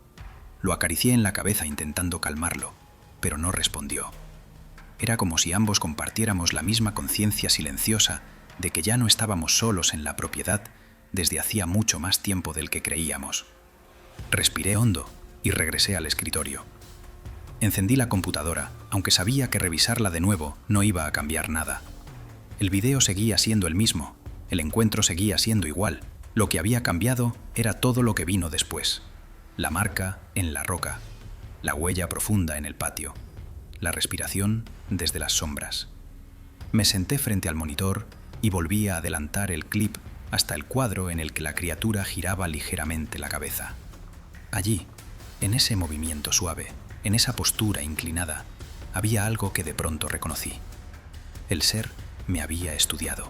Lo acaricié en la cabeza intentando calmarlo, pero no respondió. Era como si ambos compartiéramos la misma conciencia silenciosa de que ya no estábamos solos en la propiedad desde hacía mucho más tiempo del que creíamos. Respiré hondo y regresé al escritorio. Encendí la computadora, aunque sabía que revisarla de nuevo no iba a cambiar nada. El video seguía siendo el mismo, el encuentro seguía siendo igual. Lo que había cambiado era todo lo que vino después. La marca en la roca, la huella profunda en el patio, la respiración desde las sombras. Me senté frente al monitor y volví a adelantar el clip hasta el cuadro en el que la criatura giraba ligeramente la cabeza. Allí, en ese movimiento suave, en esa postura inclinada, había algo que de pronto reconocí. El ser me había estudiado.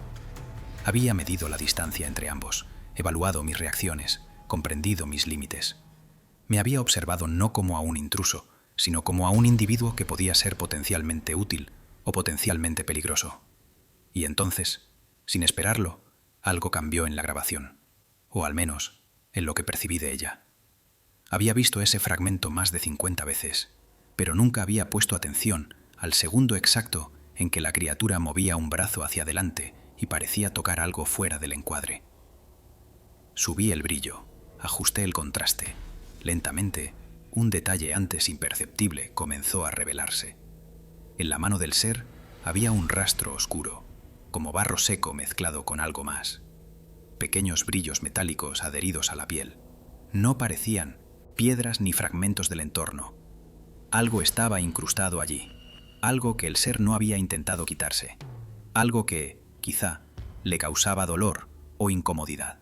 Había medido la distancia entre ambos, evaluado mis reacciones, comprendido mis límites. Me había observado no como a un intruso, sino como a un individuo que podía ser potencialmente útil o potencialmente peligroso. Y entonces, sin esperarlo, algo cambió en la grabación, o al menos en lo que percibí de ella. Había visto ese fragmento más de 50 veces, pero nunca había puesto atención al segundo exacto en que la criatura movía un brazo hacia adelante y parecía tocar algo fuera del encuadre. Subí el brillo, ajusté el contraste. Lentamente, un detalle antes imperceptible comenzó a revelarse. En la mano del ser había un rastro oscuro, como barro seco mezclado con algo más. Pequeños brillos metálicos adheridos a la piel. No parecían piedras ni fragmentos del entorno. Algo estaba incrustado allí. algo que el ser no había intentado quitarse, algo que, quizá, le causaba dolor o incomodidad.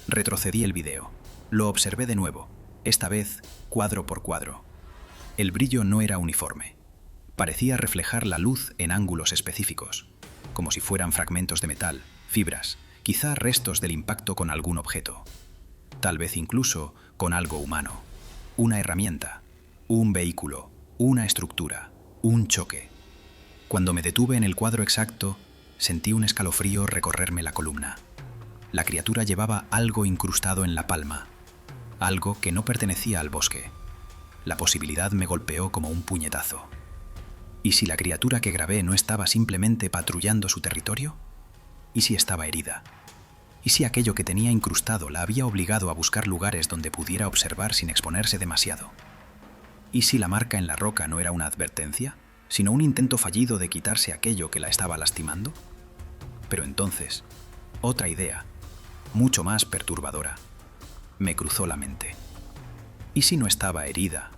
Retrocedí el video, lo observé de nuevo, esta vez cuadro por cuadro. El brillo no era uniforme. Parecía reflejar la luz en ángulos específicos, como si fueran fragmentos de metal, fibras, quizá restos del impacto con algún objeto. Tal vez incluso con algo humano. Una herramienta, un vehículo, una estructura, un choque. Cuando me detuve en el cuadro exacto, sentí un escalofrío recorrerme la columna. La criatura llevaba algo incrustado en la palma, algo que no pertenecía al bosque. La posibilidad me golpeó como un puñetazo. ¿Y si la criatura que grabé no estaba simplemente patrullando su territorio? ¿Y si estaba herida? ¿Y si aquello que tenía incrustado la había obligado a buscar lugares donde pudiera observar sin exponerse demasiado? ¿Y si la marca en la roca no era una advertencia, sino un intento fallido de quitarse aquello que la estaba lastimando? Pero entonces, otra idea, mucho más perturbadora, me cruzó la mente. ¿Y si no estaba herida,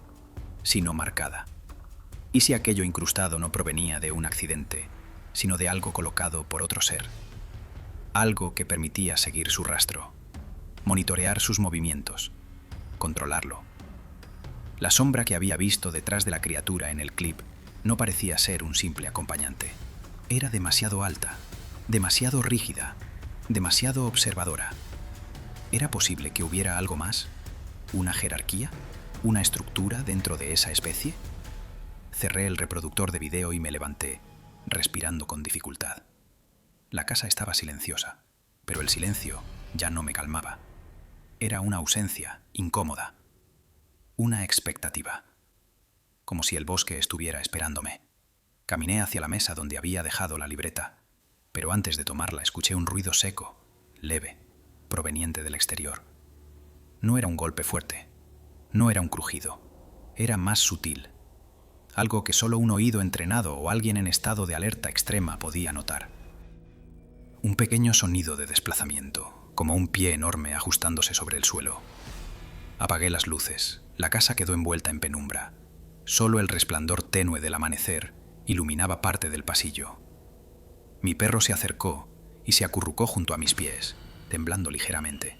sino marcada? ¿Y si aquello incrustado no provenía de un accidente, sino de algo colocado por otro ser? Algo que permitía seguir su rastro, monitorear sus movimientos, controlarlo. La sombra que había visto detrás de la criatura en el clip no parecía ser un simple acompañante. Era demasiado alta, demasiado rígida, demasiado observadora. ¿Era posible que hubiera algo más? ¿Una jerarquía? ¿Una estructura dentro de esa especie? Cerré el reproductor de video y me levanté, respirando con dificultad. La casa estaba silenciosa, pero el silencio ya no me calmaba. Era una ausencia incómoda, una expectativa, como si el bosque estuviera esperándome. Caminé hacia la mesa donde había dejado la libreta, pero antes de tomarla escuché un ruido seco, leve, proveniente del exterior. No era un golpe fuerte, no era un crujido, era más sutil, algo que solo un oído entrenado o alguien en estado de alerta extrema podía notar. Un pequeño sonido de desplazamiento, como un pie enorme ajustándose sobre el suelo. Apagué las luces, la casa quedó envuelta en penumbra. Solo el resplandor tenue del amanecer iluminaba parte del pasillo. Mi perro se acercó y se acurrucó junto a mis pies, temblando ligeramente.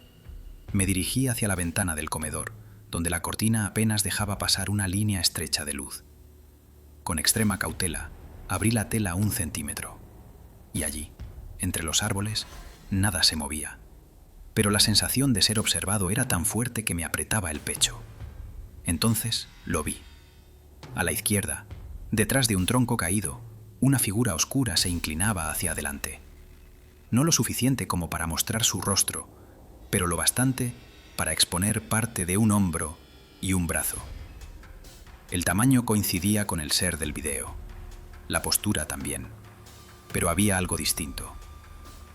Me dirigí hacia la ventana del comedor, donde la cortina apenas dejaba pasar una línea estrecha de luz. Con extrema cautela, abrí la tela 1 centímetro. Y allí, entre los árboles, nada se movía. Pero la sensación de ser observado era tan fuerte que me apretaba el pecho. Entonces lo vi. A la izquierda, detrás de un tronco caído, una figura oscura se inclinaba hacia adelante. No lo suficiente como para mostrar su rostro, pero lo bastante para exponer parte de un hombro y un brazo. El tamaño coincidía con el ser del video, la postura también, pero había algo distinto.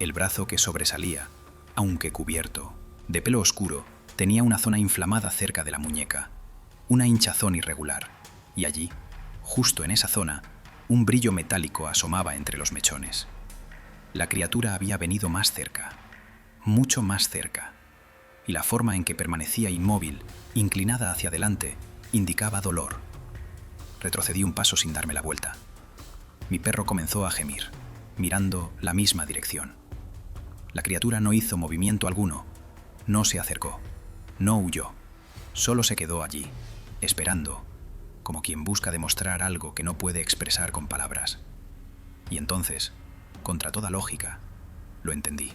El brazo que sobresalía, aunque cubierto, de pelo oscuro, tenía una zona inflamada cerca de la muñeca, una hinchazón irregular, y allí, justo en esa zona, un brillo metálico asomaba entre los mechones. La criatura había venido más cerca, mucho más cerca, y la forma en que permanecía inmóvil, inclinada hacia adelante, indicaba dolor. Retrocedí un paso sin darme la vuelta. Mi perro comenzó a gemir, mirando la misma dirección. La criatura no hizo movimiento alguno, no se acercó, no huyó, solo se quedó allí, esperando, como quien busca demostrar algo que no puede expresar con palabras. Y entonces, contra toda lógica, lo entendí.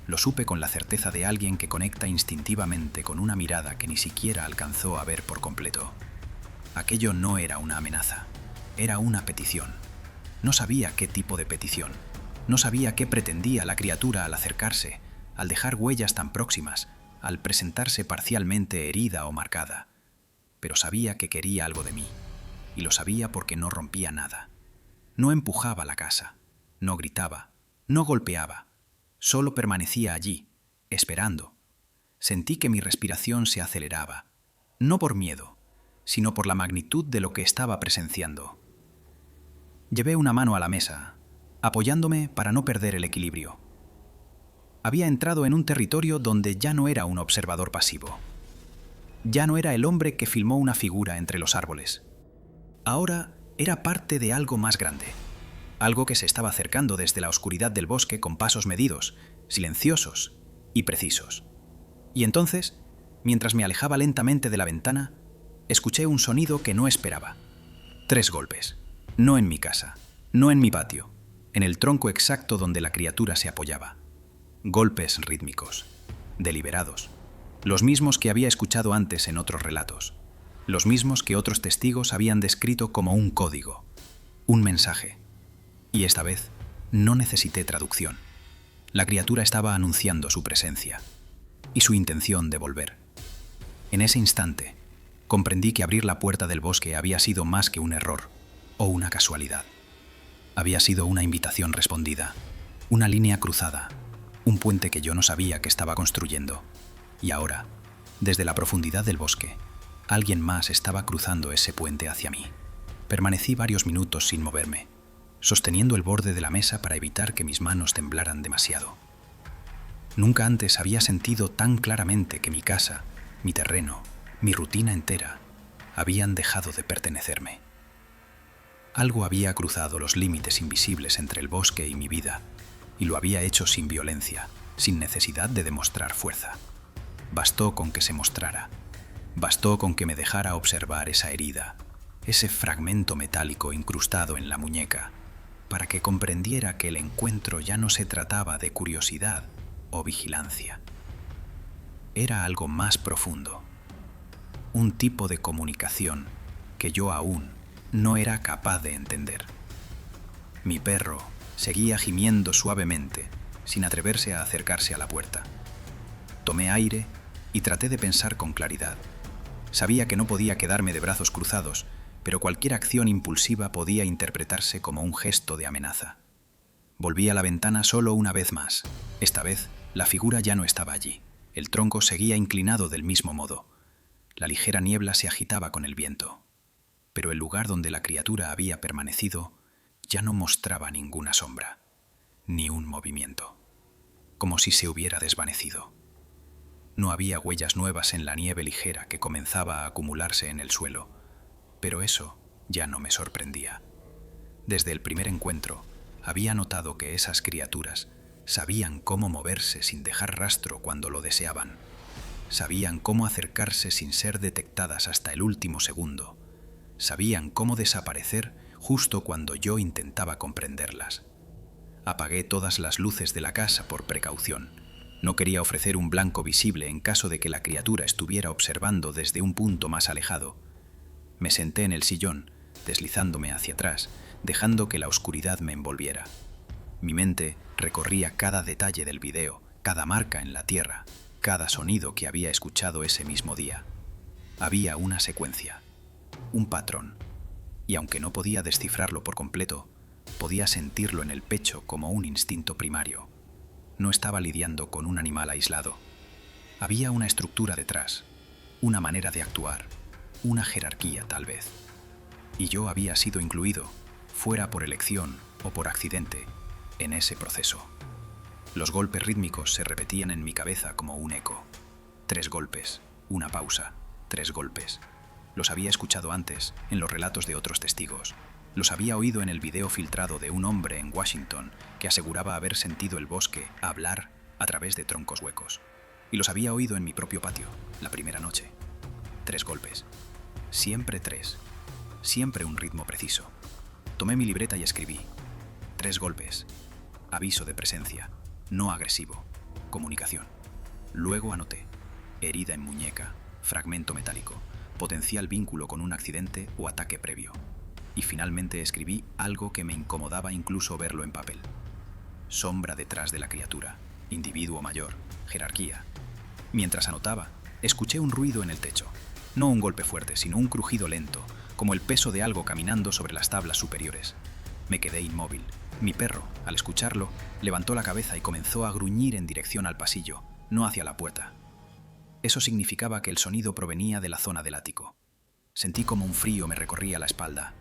Lo supe con la certeza de alguien que conecta instintivamente con una mirada que ni siquiera alcanzó a ver por completo. Aquello no era una amenaza, era una petición. No sabía qué tipo de petición. No sabía qué pretendía la criatura al acercarse, al dejar huellas tan próximas, al presentarse parcialmente herida o marcada. Pero sabía que quería algo de mí, y lo sabía porque no rompía nada. No empujaba la casa, no gritaba, no golpeaba, solo permanecía allí, esperando. Sentí que mi respiración se aceleraba, no por miedo, sino por la magnitud de lo que estaba presenciando. Llevé una mano a la mesa, apoyándome para no perder el equilibrio. Había entrado en un territorio donde ya no era un observador pasivo. Ya no era el hombre que filmó una figura entre los árboles. Ahora Era parte de algo más grande, algo que se estaba acercando desde la oscuridad del bosque con pasos medidos, silenciosos y precisos. Y entonces, mientras me alejaba lentamente de la ventana, escuché un sonido que no esperaba. 3 golpes. No en mi casa, no en mi patio, en el tronco exacto donde la criatura se apoyaba. Golpes rítmicos, deliberados, los mismos que había escuchado antes en otros relatos, los mismos que otros testigos habían descrito como un código, un mensaje. Y esta vez no necesité traducción. La criatura estaba anunciando su presencia y su intención de volver. En ese instante, comprendí que abrir la puerta del bosque había sido más que un error o una casualidad. Había sido una invitación respondida, una línea cruzada, un puente que yo no sabía que estaba construyendo. Y ahora, desde la profundidad del bosque, alguien más estaba cruzando ese puente hacia mí. Permanecí varios minutos sin moverme, sosteniendo el borde de la mesa para evitar que mis manos temblaran demasiado. Nunca antes había sentido tan claramente que mi casa, mi terreno, mi rutina entera, habían dejado de pertenecerme. Algo había cruzado los límites invisibles entre el bosque y mi vida, y lo había hecho sin violencia, sin necesidad de demostrar fuerza. Bastó con que se mostrara, bastó con que me dejara observar esa herida, ese fragmento metálico incrustado en la muñeca, para que comprendiera que el encuentro ya no se trataba de curiosidad o vigilancia. Era algo más profundo, un tipo de comunicación que yo aún no era capaz de entender. Mi perro seguía gimiendo suavemente, sin atreverse a acercarse a la puerta. Tomé aire y traté de pensar con claridad. Sabía que no podía quedarme de brazos cruzados, pero cualquier acción impulsiva podía interpretarse como un gesto de amenaza. Volví a la ventana solo una vez más. Esta vez, la figura ya no estaba allí. El tronco seguía inclinado del mismo modo. La ligera niebla se agitaba con el viento. Pero el lugar donde la criatura había permanecido ya no mostraba ninguna sombra, ni un movimiento, como si se hubiera desvanecido. No había huellas nuevas en la nieve ligera que comenzaba a acumularse en el suelo, pero eso ya no me sorprendía. Desde el primer encuentro, había notado que esas criaturas sabían cómo moverse sin dejar rastro cuando lo deseaban. Sabían cómo acercarse sin ser detectadas hasta el último segundo. Sabían cómo desaparecer justo cuando yo intentaba comprenderlas. Apagué todas las luces de la casa por precaución. No quería ofrecer un blanco visible en caso de que la criatura estuviera observando desde un punto más alejado. Me senté en el sillón, deslizándome hacia atrás, dejando que la oscuridad me envolviera. Mi mente recorría cada detalle del video, cada marca en la tierra, cada sonido que había escuchado ese mismo día. Había una secuencia, un patrón, y aunque no podía descifrarlo por completo, podía sentirlo en el pecho como un instinto primario. No estaba lidiando con un animal aislado. Había una estructura detrás, una manera de actuar, una jerarquía tal vez. Y yo había sido incluido, fuera por elección o por accidente, en ese proceso. Los golpes rítmicos se repetían en mi cabeza como un eco. 3 golpes, una pausa, 3 golpes. Los había escuchado antes, en los relatos de otros testigos. Los había oído en el video filtrado de un hombre en Washington que aseguraba haber sentido el bosque hablar a través de troncos huecos. Y los había oído en mi propio patio, la primera noche. 3 golpes. Siempre 3. Siempre un ritmo preciso. Tomé mi libreta y escribí. 3 golpes. Aviso de presencia. No agresivo. Comunicación. Luego anoté. Herida en muñeca. Fragmento metálico. Potencial vínculo con un accidente o ataque previo. Y finalmente escribí algo que me incomodaba incluso verlo en papel. Sombra detrás de la criatura. Individuo mayor. Jerarquía. Mientras anotaba, escuché un ruido en el techo. No un golpe fuerte, sino un crujido lento, como el peso de algo caminando sobre las tablas superiores. Me quedé inmóvil. Mi perro, al escucharlo, levantó la cabeza y comenzó a gruñir en dirección al pasillo, no hacia la puerta. Eso significaba que el sonido provenía de la zona del ático. Sentí como un frío me recorría la espalda.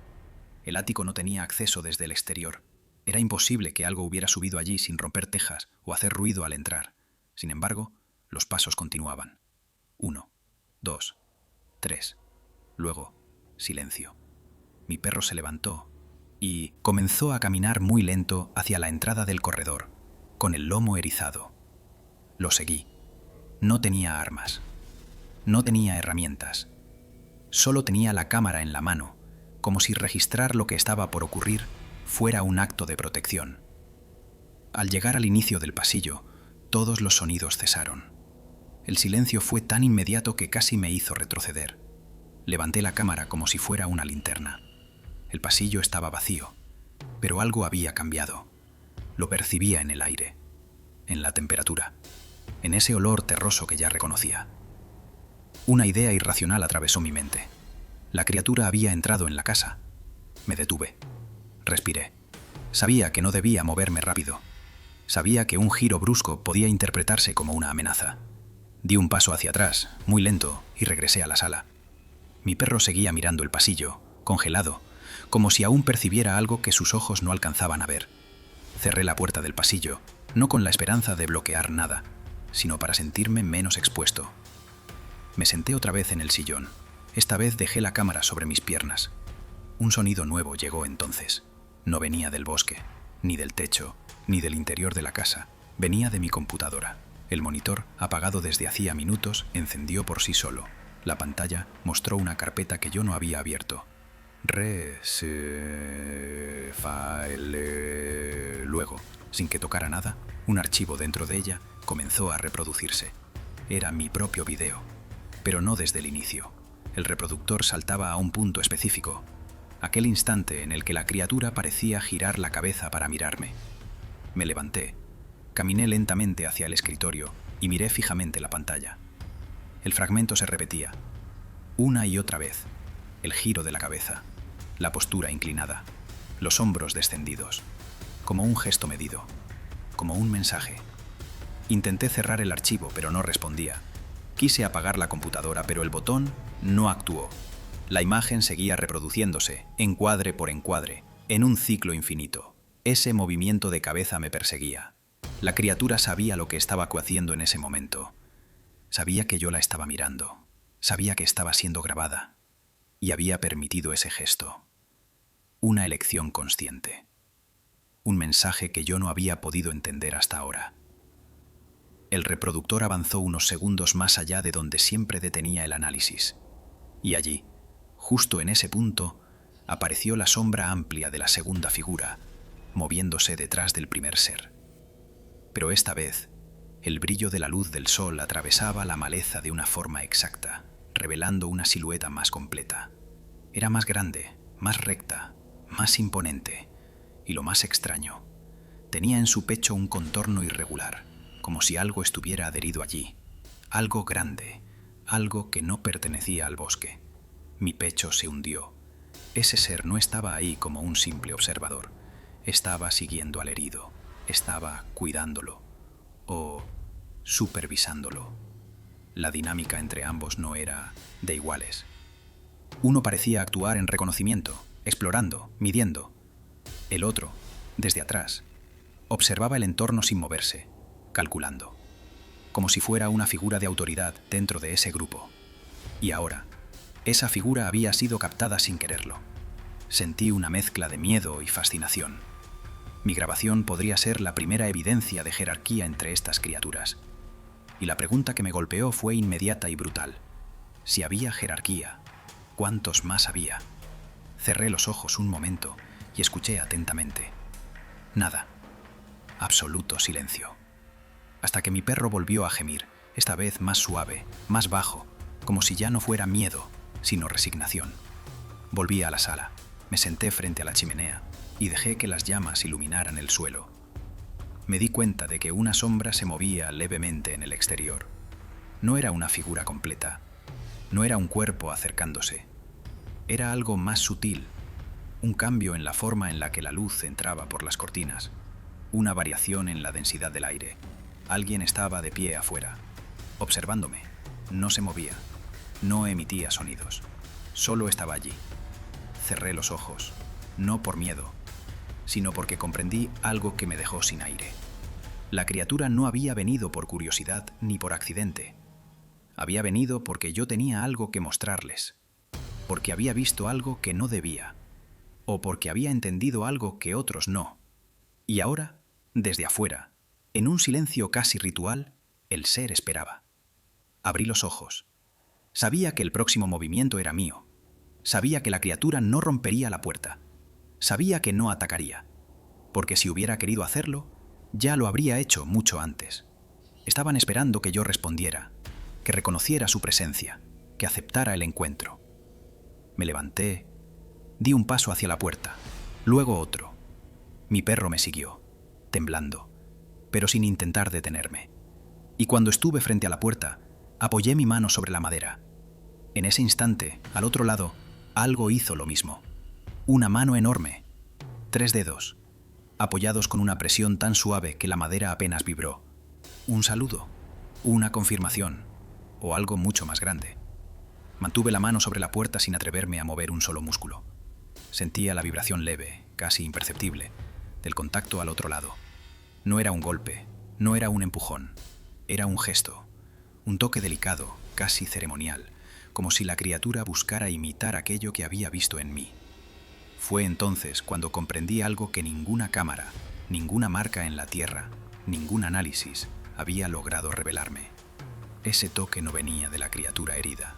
El ático no tenía acceso desde el exterior. Era imposible que algo hubiera subido allí sin romper tejas o hacer ruido al entrar. Sin embargo, los pasos continuaban. 1, 2, 3. Luego, silencio. Mi perro se levantó y comenzó a caminar muy lento hacia la entrada del corredor, con el lomo erizado. Lo seguí. No tenía armas. No tenía herramientas. Solo tenía la cámara en la mano, como si registrar lo que estaba por ocurrir fuera un acto de protección. Al llegar al inicio del pasillo, todos los sonidos cesaron. El silencio fue tan inmediato que casi me hizo retroceder. Levanté la cámara como si fuera una linterna. El pasillo estaba vacío, pero algo había cambiado. Lo percibía en el aire, en la temperatura, en ese olor terroso que ya reconocía. Una idea irracional atravesó mi mente. La criatura había entrado en la casa. Me detuve. Respiré. Sabía que no debía moverme rápido. Sabía que un giro brusco podía interpretarse como una amenaza. Di un paso hacia atrás, muy lento, y regresé a la sala. Mi perro seguía mirando el pasillo, congelado, como si aún percibiera algo que sus ojos no alcanzaban a ver. Cerré la puerta del pasillo, no con la esperanza de bloquear nada, sino para sentirme menos expuesto. Me senté otra vez en el sillón. Esta vez dejé la cámara sobre mis piernas. Un sonido nuevo llegó entonces. No venía del bosque, ni del techo, ni del interior de la casa. Venía de mi computadora. El monitor, apagado desde hacía minutos, encendió por sí solo. La pantalla mostró una carpeta que yo no había abierto. Luego, sin que tocara nada, un archivo dentro de ella comenzó a reproducirse. Era mi propio video, pero no desde el inicio. El reproductor saltaba a un punto específico, aquel instante en el que la criatura parecía girar la cabeza para mirarme. Me levanté, caminé lentamente hacia el escritorio y miré fijamente la pantalla. El fragmento se repetía, una y otra vez. El giro de la cabeza, la postura inclinada, los hombros descendidos, como un gesto medido, como un mensaje. Intenté cerrar el archivo, pero no respondía. Quise apagar la computadora, pero el botón no actuó. La imagen seguía reproduciéndose, encuadre por encuadre, en un ciclo infinito. Ese movimiento de cabeza me perseguía. La criatura sabía lo que estaba haciendo en ese momento. Sabía que yo la estaba mirando. Sabía que estaba siendo grabada. Y había permitido ese gesto. Una elección consciente. Un mensaje que yo no había podido entender hasta ahora. El reproductor avanzó unos segundos más allá de donde siempre detenía el análisis. Y allí, justo en ese punto, apareció la sombra amplia de la segunda figura, moviéndose detrás del primer ser. Pero esta vez, el brillo de la luz del sol atravesaba la maleza de una forma exacta, revelando una silueta más completa. Era más grande, más recta, más imponente, y lo más extraño, tenía en su pecho un contorno irregular, como si algo estuviera adherido allí, algo grande, algo que no pertenecía al bosque. Mi pecho se hundió. Ese ser no estaba ahí como un simple observador, estaba siguiendo al herido, estaba cuidándolo, o supervisándolo. La dinámica entre ambos no era de iguales. Uno parecía actuar en reconocimiento, explorando, midiendo. El otro, desde atrás, observaba el entorno sin moverse, calculando, como si fuera una figura de autoridad dentro de ese grupo. Y ahora, esa figura había sido captada sin quererlo. Sentí una mezcla de miedo y fascinación. Mi grabación podría ser la primera evidencia de jerarquía entre estas criaturas. Y la pregunta que me golpeó fue inmediata y brutal. Si había jerarquía, ¿cuántos más había? Cerré los ojos un momento y escuché atentamente. Nada. Absoluto silencio. Hasta que mi perro volvió a gemir, esta vez más suave, más bajo, como si ya no fuera miedo, sino resignación. Volví a la sala, me senté frente a la chimenea y dejé que las llamas iluminaran el suelo. Me di cuenta de que una sombra se movía levemente en el exterior. No era una figura completa, no era un cuerpo acercándose. Era algo más sutil, un cambio en la forma en la que la luz entraba por las cortinas, una variación en la densidad del aire. Alguien estaba de pie afuera, observándome. No se movía, no emitía sonidos, solo estaba allí. Cerré los ojos, no por miedo, sino porque comprendí algo que me dejó sin aire. La criatura no había venido por curiosidad ni por accidente. Había venido porque yo tenía algo que mostrarles, porque había visto algo que no debía, o porque había entendido algo que otros no. Y ahora, desde afuera, en un silencio casi ritual, el ser esperaba. Abrí los ojos. Sabía que el próximo movimiento era mío. Sabía que la criatura no rompería la puerta. Sabía que no atacaría, porque si hubiera querido hacerlo, ya lo habría hecho mucho antes. Estaban esperando que yo respondiera, que reconociera su presencia, que aceptara el encuentro. Me levanté, di un paso hacia la puerta, luego otro. Mi perro me siguió, temblando, pero sin intentar detenerme. Y cuando estuve frente a la puerta, apoyé mi mano sobre la madera. En ese instante, al otro lado, algo hizo lo mismo. Una mano enorme, 3 dedos, apoyados con una presión tan suave que la madera apenas vibró. Un saludo, una confirmación, o algo mucho más grande. Mantuve la mano sobre la puerta sin atreverme a mover un solo músculo. Sentía la vibración leve, casi imperceptible, del contacto al otro lado. No era un golpe, no era un empujón, era un gesto, un toque delicado, casi ceremonial, como si la criatura buscara imitar aquello que había visto en mí. Fue entonces cuando comprendí algo que ninguna cámara, ninguna marca en la tierra, ningún análisis había logrado revelarme. Ese toque no venía de la criatura herida,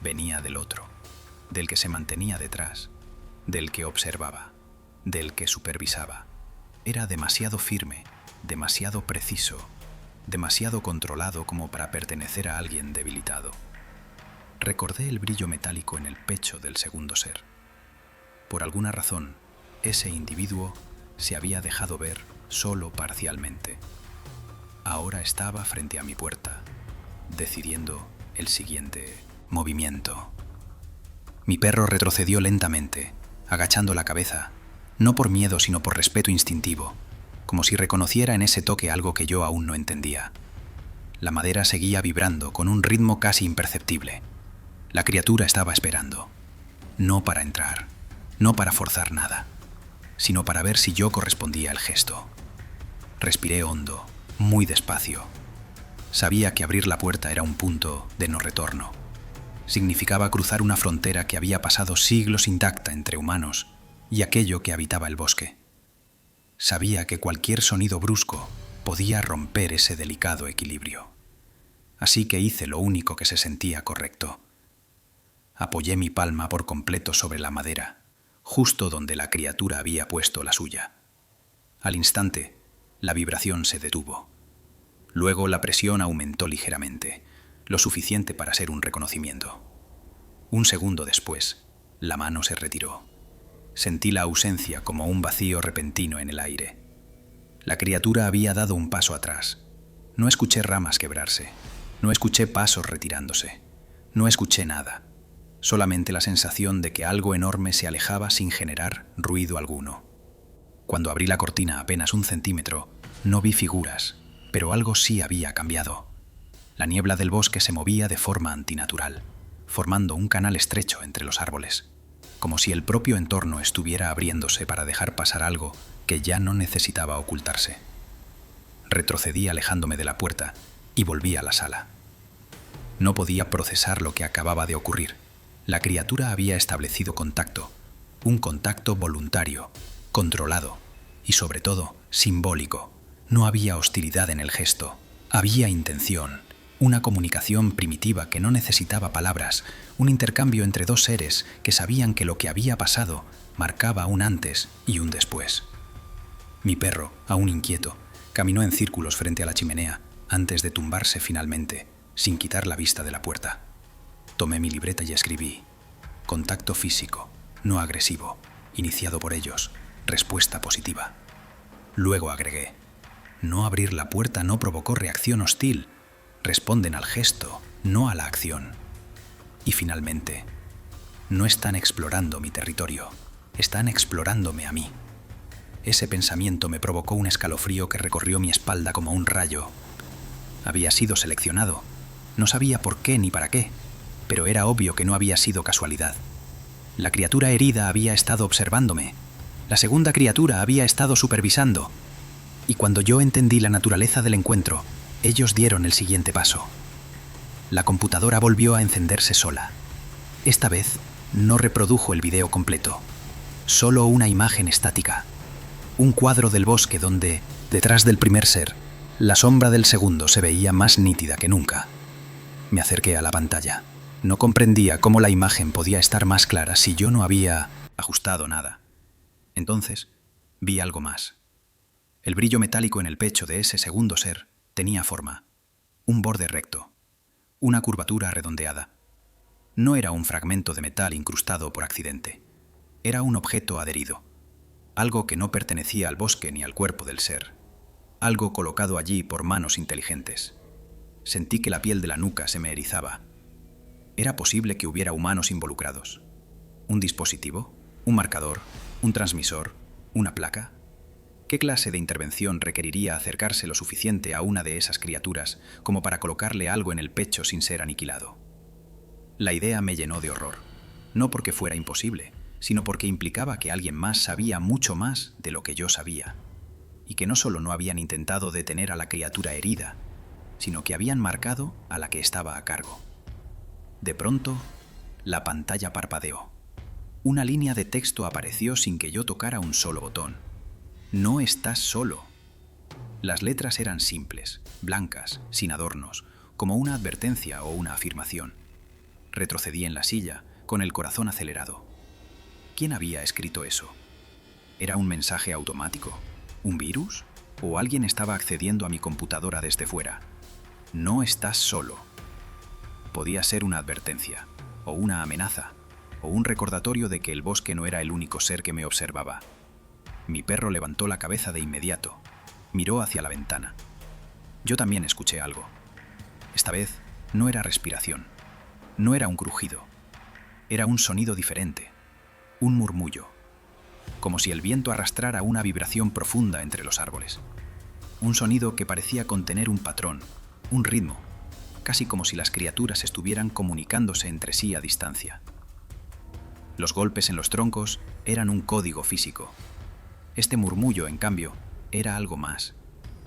venía del otro, del que se mantenía detrás, del que observaba, del que supervisaba. Era demasiado firme, demasiado preciso, demasiado controlado como para pertenecer a alguien debilitado. Recordé el brillo metálico en el pecho del segundo ser. Por alguna razón, ese individuo se había dejado ver solo parcialmente. Ahora estaba frente a mi puerta, decidiendo el siguiente movimiento. Mi perro retrocedió lentamente, agachando la cabeza, no por miedo sino por respeto instintivo, como si reconociera en ese toque algo que yo aún no entendía. La madera seguía vibrando con un ritmo casi imperceptible. La criatura estaba esperando, no para entrar, no para forzar nada, sino para ver si yo correspondía al gesto. Respiré hondo, muy despacio. Sabía que abrir la puerta era un punto de no retorno. Significaba cruzar una frontera que había pasado siglos intacta entre humanos y aquello que habitaba el bosque. Sabía que cualquier sonido brusco podía romper ese delicado equilibrio. Así que hice lo único que se sentía correcto. Apoyé mi palma por completo sobre la madera, justo donde la criatura había puesto la suya. Al instante, la vibración se detuvo. Luego la presión aumentó ligeramente, lo suficiente para ser un reconocimiento. Un segundo después, la mano se retiró. Sentí la ausencia como un vacío repentino en el aire. La criatura había dado un paso atrás. No escuché ramas quebrarse, no escuché pasos retirándose, no escuché nada. Solamente la sensación de que algo enorme se alejaba sin generar ruido alguno. Cuando abrí la cortina apenas 1 centímetro, no vi figuras, pero algo sí había cambiado. La niebla del bosque se movía de forma antinatural, formando un canal estrecho entre los árboles, como si el propio entorno estuviera abriéndose para dejar pasar algo que ya no necesitaba ocultarse. Retrocedí alejándome de la puerta y volví a la sala. No podía procesar lo que acababa de ocurrir. La criatura había establecido contacto, un contacto voluntario, controlado y, sobre todo, simbólico. No había hostilidad en el gesto, había intención, una comunicación primitiva que no necesitaba palabras, un intercambio entre dos seres que sabían que lo que había pasado marcaba un antes y un después. Mi perro, aún inquieto, caminó en círculos frente a la chimenea antes de tumbarse finalmente, sin quitar la vista de la puerta. Tomé mi libreta y escribí: contacto físico, no agresivo, iniciado por ellos, respuesta positiva. Luego agregué: no abrir la puerta no provocó reacción hostil, responden al gesto, no a la acción. Y finalmente, no están explorando mi territorio, están explorándome a mí. Ese pensamiento me provocó un escalofrío que recorrió mi espalda como un rayo. Había sido seleccionado, no sabía por qué ni para qué, pero era obvio que no había sido casualidad. La criatura herida había estado observándome, la segunda criatura había estado supervisando, y cuando yo entendí la naturaleza del encuentro, ellos dieron el siguiente paso. La computadora volvió a encenderse sola. Esta vez no reprodujo el video completo. Solo una imagen estática. Un cuadro del bosque donde, detrás del primer ser, la sombra del segundo se veía más nítida que nunca. Me acerqué a la pantalla. No comprendía cómo la imagen podía estar más clara si yo no había ajustado nada. Entonces, vi algo más. El brillo metálico en el pecho de ese segundo ser tenía forma. Un borde recto. Una curvatura redondeada. No era un fragmento de metal incrustado por accidente. Era un objeto adherido. Algo que no pertenecía al bosque ni al cuerpo del ser. Algo colocado allí por manos inteligentes. Sentí que la piel de la nuca se me erizaba. ¿Era posible que hubiera humanos involucrados? ¿Un dispositivo? ¿Un marcador? ¿Un transmisor? ¿Una placa? ¿Qué clase de intervención requeriría acercarse lo suficiente a una de esas criaturas como para colocarle algo en el pecho sin ser aniquilado? La idea me llenó de horror, no porque fuera imposible, sino porque implicaba que alguien más sabía mucho más de lo que yo sabía, y que no solo no habían intentado detener a la criatura herida, sino que habían marcado a la que estaba a cargo. De pronto, la pantalla parpadeó. Una línea de texto apareció sin que yo tocara un solo botón. No estás solo. Las letras eran simples, blancas, sin adornos, como una advertencia o una afirmación. Retrocedí en la silla, con el corazón acelerado. ¿Quién había escrito eso? ¿Era un mensaje automático? ¿Un virus? ¿O alguien estaba accediendo a mi computadora desde fuera? No estás solo. Podía ser una advertencia, o una amenaza, o un recordatorio de que el bosque no era el único ser que me observaba. Mi perro levantó la cabeza de inmediato, miró hacia la ventana. Yo también escuché algo. Esta vez no era respiración, no era un crujido, era un sonido diferente, un murmullo, como si el viento arrastrara una vibración profunda entre los árboles. Un sonido que parecía contener un patrón, un ritmo, casi como si las criaturas estuvieran comunicándose entre sí a distancia. Los golpes en los troncos eran un código físico. Este murmullo, en cambio, era algo más,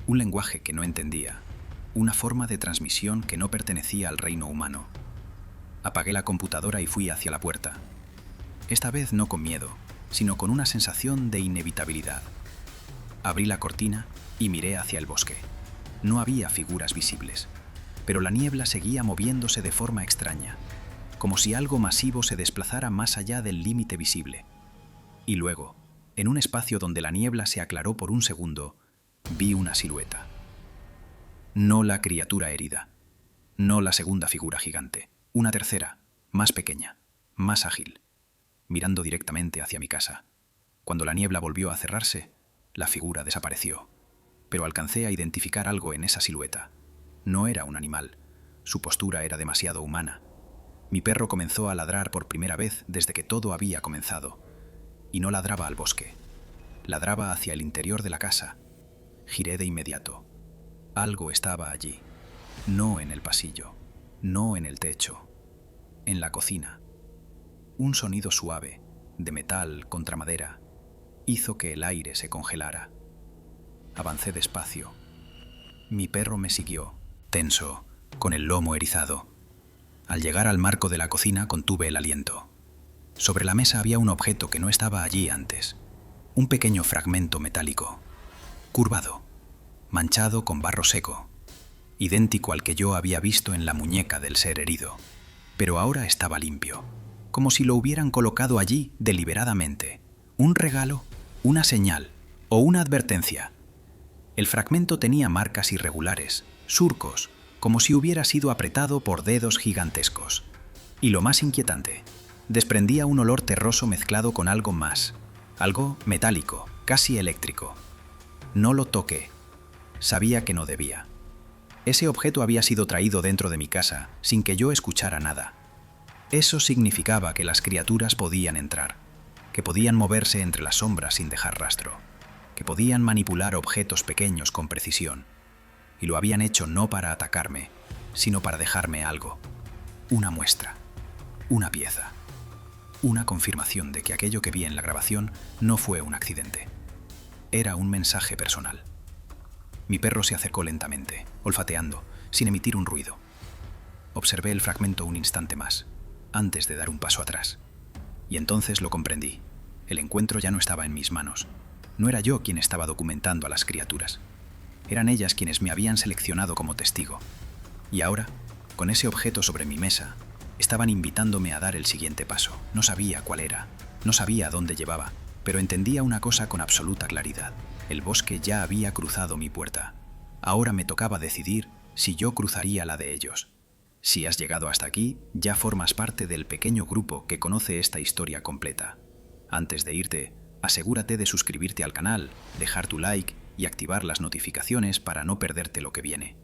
un lenguaje que no entendía, una forma de transmisión que no pertenecía al reino humano. Apagué la computadora y fui hacia la puerta. Esta vez no con miedo, sino con una sensación de inevitabilidad. Abrí la cortina y miré hacia el bosque. No había figuras visibles, pero la niebla seguía moviéndose de forma extraña, como si algo masivo se desplazara más allá del límite visible. Y luego, en un espacio donde la niebla se aclaró por un segundo, vi una silueta. No la criatura herida, no la segunda figura gigante, una tercera, más pequeña, más ágil, mirando directamente hacia mi casa. Cuando la niebla volvió a cerrarse, la figura desapareció, pero alcancé a identificar algo en esa silueta. No era un animal, su postura era demasiado humana. Mi perro comenzó a ladrar por primera vez desde que todo había comenzado, y no ladraba al bosque, ladraba hacia el interior de la casa. Giré de inmediato. Algo estaba allí, no en el pasillo, no en el techo, en la cocina. Un sonido suave, de metal contra madera, hizo que el aire se congelara. Avancé despacio. Mi perro me siguió, tenso, con el lomo erizado. Al llegar al marco de la cocina contuve el aliento. Sobre la mesa había un objeto que no estaba allí antes. Un pequeño fragmento metálico, curvado, manchado con barro seco, idéntico al que yo había visto en la muñeca del ser herido, pero ahora estaba limpio, como si lo hubieran colocado allí deliberadamente. Un regalo, una señal o una advertencia. El fragmento tenía marcas irregulares, surcos, como si hubiera sido apretado por dedos gigantescos. Y lo más inquietante, desprendía un olor terroso mezclado con algo más, algo metálico, casi eléctrico. No lo toqué. Sabía que no debía. Ese objeto había sido traído dentro de mi casa sin que yo escuchara nada. Eso significaba que las criaturas podían entrar, que podían moverse entre las sombras sin dejar rastro, que podían manipular objetos pequeños con precisión. Y lo habían hecho no para atacarme, sino para dejarme algo. Una muestra, una pieza, una confirmación de que aquello que vi en la grabación no fue un accidente. Era un mensaje personal. Mi perro se acercó lentamente, olfateando, sin emitir un ruido. Observé el fragmento un instante más, antes de dar un paso atrás. Y entonces lo comprendí. El encuentro ya no estaba en mis manos. No era yo quien estaba documentando a las criaturas. Eran ellas quienes me habían seleccionado como testigo. Y ahora, con ese objeto sobre mi mesa, estaban invitándome a dar el siguiente paso. No sabía cuál era, no sabía a dónde llevaba, pero entendía una cosa con absoluta claridad. El bosque ya había cruzado mi puerta. Ahora me tocaba decidir si yo cruzaría la de ellos. Si has llegado hasta aquí, ya formas parte del pequeño grupo que conoce esta historia completa. Antes de irte, asegúrate de suscribirte al canal, dejar tu like y activar las notificaciones para no perderte lo que viene.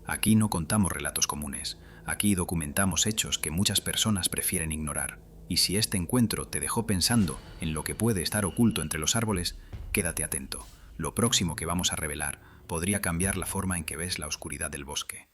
Aquí no contamos relatos comunes, aquí documentamos hechos que muchas personas prefieren ignorar. Y si este encuentro te dejó pensando en lo que puede estar oculto entre los árboles, quédate atento. Lo próximo que vamos a revelar podría cambiar la forma en que ves la oscuridad del bosque.